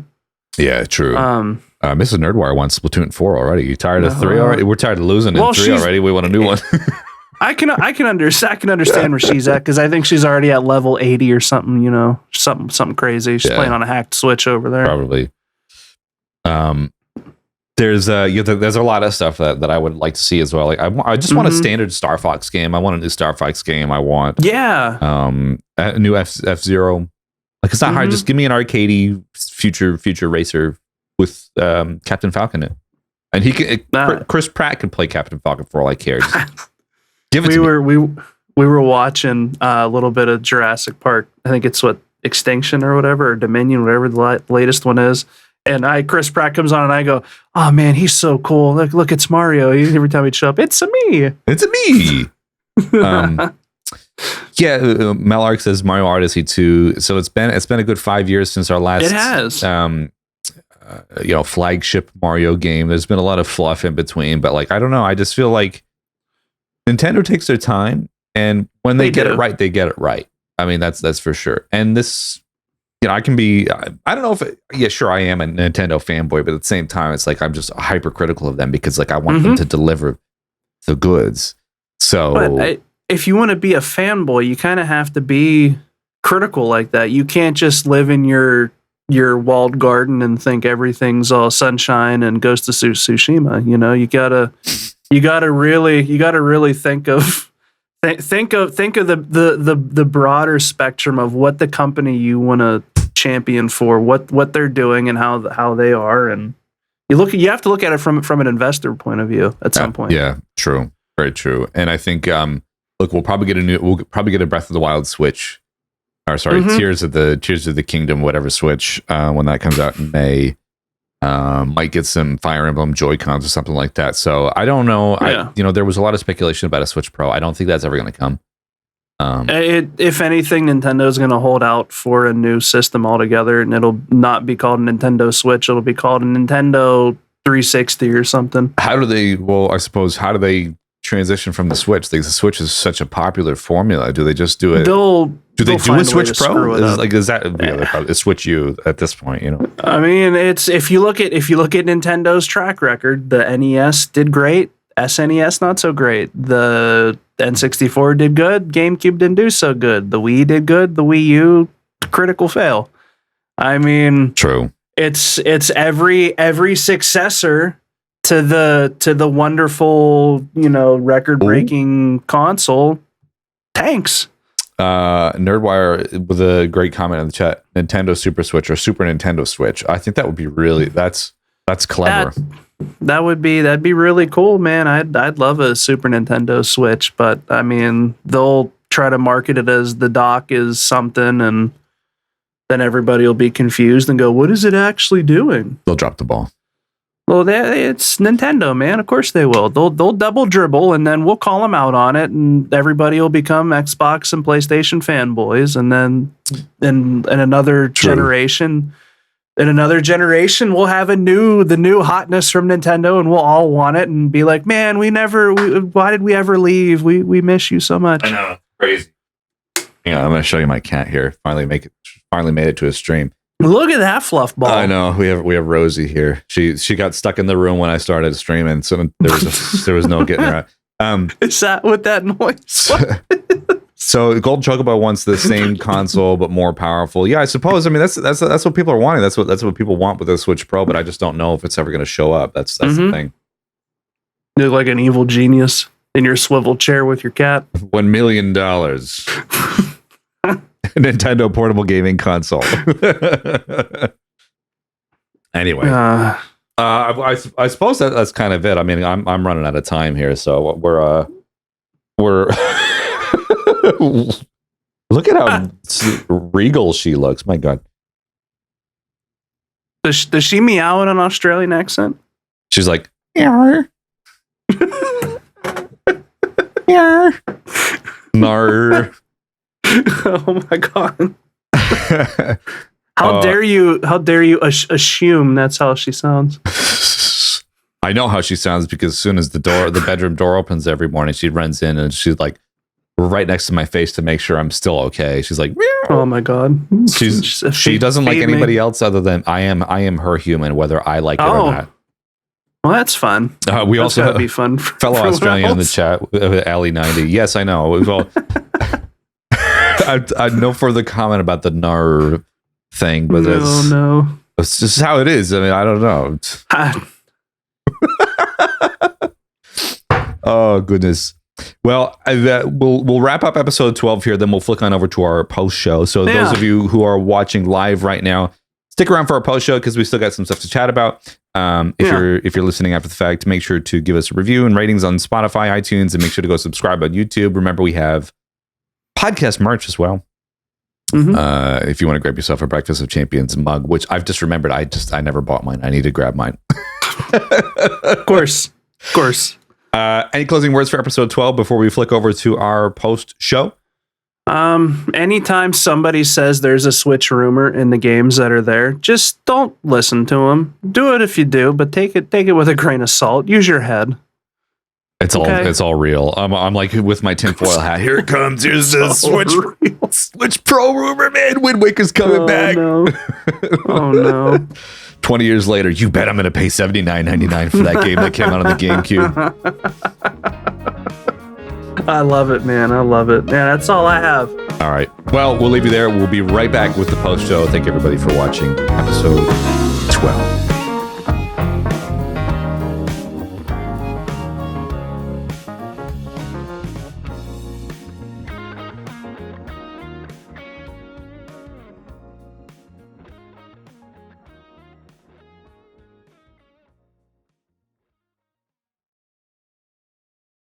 true. Mrs. Nerdwire wants Splatoon 4 already. You tired of 3 already? We're tired of losing in 3 already. We want a new one. I can understand where she's at because I think she's already at level 80 or something. Something crazy. She's playing on a hacked Switch over there. Probably. there's there's a lot of stuff that I would like to see as well. Like I just want a standard Star Fox game. I want a new Star Fox game. I want a new F-Zero. Like it's not hard. Just give me an arcadey future racer with Captain Falcon in it. And he can Chris Pratt can play Captain Falcon for all I care. Just give it to me. We were watching a little bit of Jurassic Park. I think it's Extinction or whatever, or Dominion, whatever the latest one is. And Chris Pratt comes on and I go, oh man, he's so cool. Look, it's Mario. Every time he'd show up, it's a me. It's a me. Melark says Mario Odyssey 2. So it's been a good 5 years since our last. It has. Flagship Mario game. There's been a lot of fluff in between, but like I don't know. I just feel like Nintendo takes their time, and when they get it right, they get it right. I mean, that's for sure. And this. I can be, I don't know if, sure, I am a Nintendo fanboy, but at the same time, it's like I'm just hypercritical of them because like I want them to deliver the goods. So, but if you want to be a fanboy, you kind of have to be critical like that. You can't just live in your walled garden and think everything's all sunshine and Ghost of Tsushima. You gotta really think of the broader spectrum of what the company you want to champion for, what they're doing and how they are, and you have to look at it from an investor point of view at some point. Yeah, true, very true. And I think we'll probably get a Breath of the Wild Switch, or sorry, Tears of the Kingdom, whatever Switch when that comes out in May. Might get some Fire Emblem Joy-Cons or something like that. So I don't know. Yeah. There was a lot of speculation about a Switch Pro. I don't think that's ever going to come. If anything, Nintendo's going to hold out for a new system altogether, and it'll not be called a Nintendo Switch. It'll be called a Nintendo 360 or something. How do they transition from the Switch? The Switch is such a popular formula. Do they just do it? Do they do a Switch Pro? Is that a Switch U at this point? I mean, it's if you look at Nintendo's track record, the NES did great, SNES not so great, the N64 did good, GameCube didn't do so good, the Wii did good, the Wii U critical fail. I mean, true. It's every successor to the wonderful record breaking console tanks. Nerdwire with a great comment in the chat. Nintendo Super Switch or Super Nintendo Switch. I think that would be really that's clever. That'd be really cool, man. I'd love a Super Nintendo Switch, but I mean they'll try to market it as the dock is something, and then everybody will be confused and go, "What is it actually doing?" They'll drop the ball. Well, it's Nintendo, man. Of course they will. They'll double dribble, and then we'll call them out on it, and everybody will become Xbox and PlayStation fanboys. And then in another generation, we'll have the new hotness from Nintendo, and we'll all want it and be like, man, why did we ever leave? We miss you so much. I know, crazy. Yeah, I'm gonna show you my cat here. Finally made it to a stream. Look at that fluff ball. I know. We have Rosie here. She got stuck in the room when I started streaming, so there was no getting her out. Is that with that noise? So Gold Chocobo wants the same console but more powerful. Yeah, I suppose. I mean, that's what people are wanting. That's what people want with the Switch Pro. But I just don't know if it's ever going to show up. That's the thing. You look like an evil genius in your swivel chair with your cat. $1 million. Nintendo portable gaming console. Anyway, I suppose that's kind of it. I mean, I'm running out of time here, so we're look at how regal she looks. My God, does she meow in an Australian accent? She's like, yeah, yeah, nar. Oh my God. How dare you assume that's how she sounds? I know how she sounds because as soon as the bedroom door opens every morning, she runs in and she's like right next to my face to make sure I'm still okay. She's like, meow. Oh my God. She doesn't like anybody else other than I am her human, whether I like it or not. Well, that's fun. We that's also gotta be fun. Fellow Australian in the chat, Ali90. Yes, I know. We've all I no further comment about the NAR thing, but it's just how it is. I mean, I don't know. Oh goodness. Well, we'll wrap up episode 12 here. Then we'll flick on over to our post show. So those of you who are watching live right now, stick around for our post show because we still got some stuff to chat about. If you're listening after the fact, make sure to give us a review and ratings on Spotify, iTunes, and make sure to go subscribe on YouTube. Remember, we have podcast merch as well. If you want to grab yourself a Breakfast of Champions mug, which I've just remembered, I never bought mine. I need to grab mine. Of course. Any closing words for episode 12 before we flick over to our post show? Anytime somebody says there's a Switch rumor in the games that are there, just don't listen to them. Do it if you do, but take it with a grain of salt. Use your head. It's all real. I'm like with my tinfoil hat. Here it comes. Here's the Switch Pro rumor, man. Wind Waker's coming back. No. Oh no. 20 years later, you bet I'm going to pay $79.99 for that game that came out on the GameCube. I love it, man. I love it. Yeah, that's all I have. All right. Well, we'll leave you there. We'll be right back with the post show. Thank you, everybody, for watching episode 12.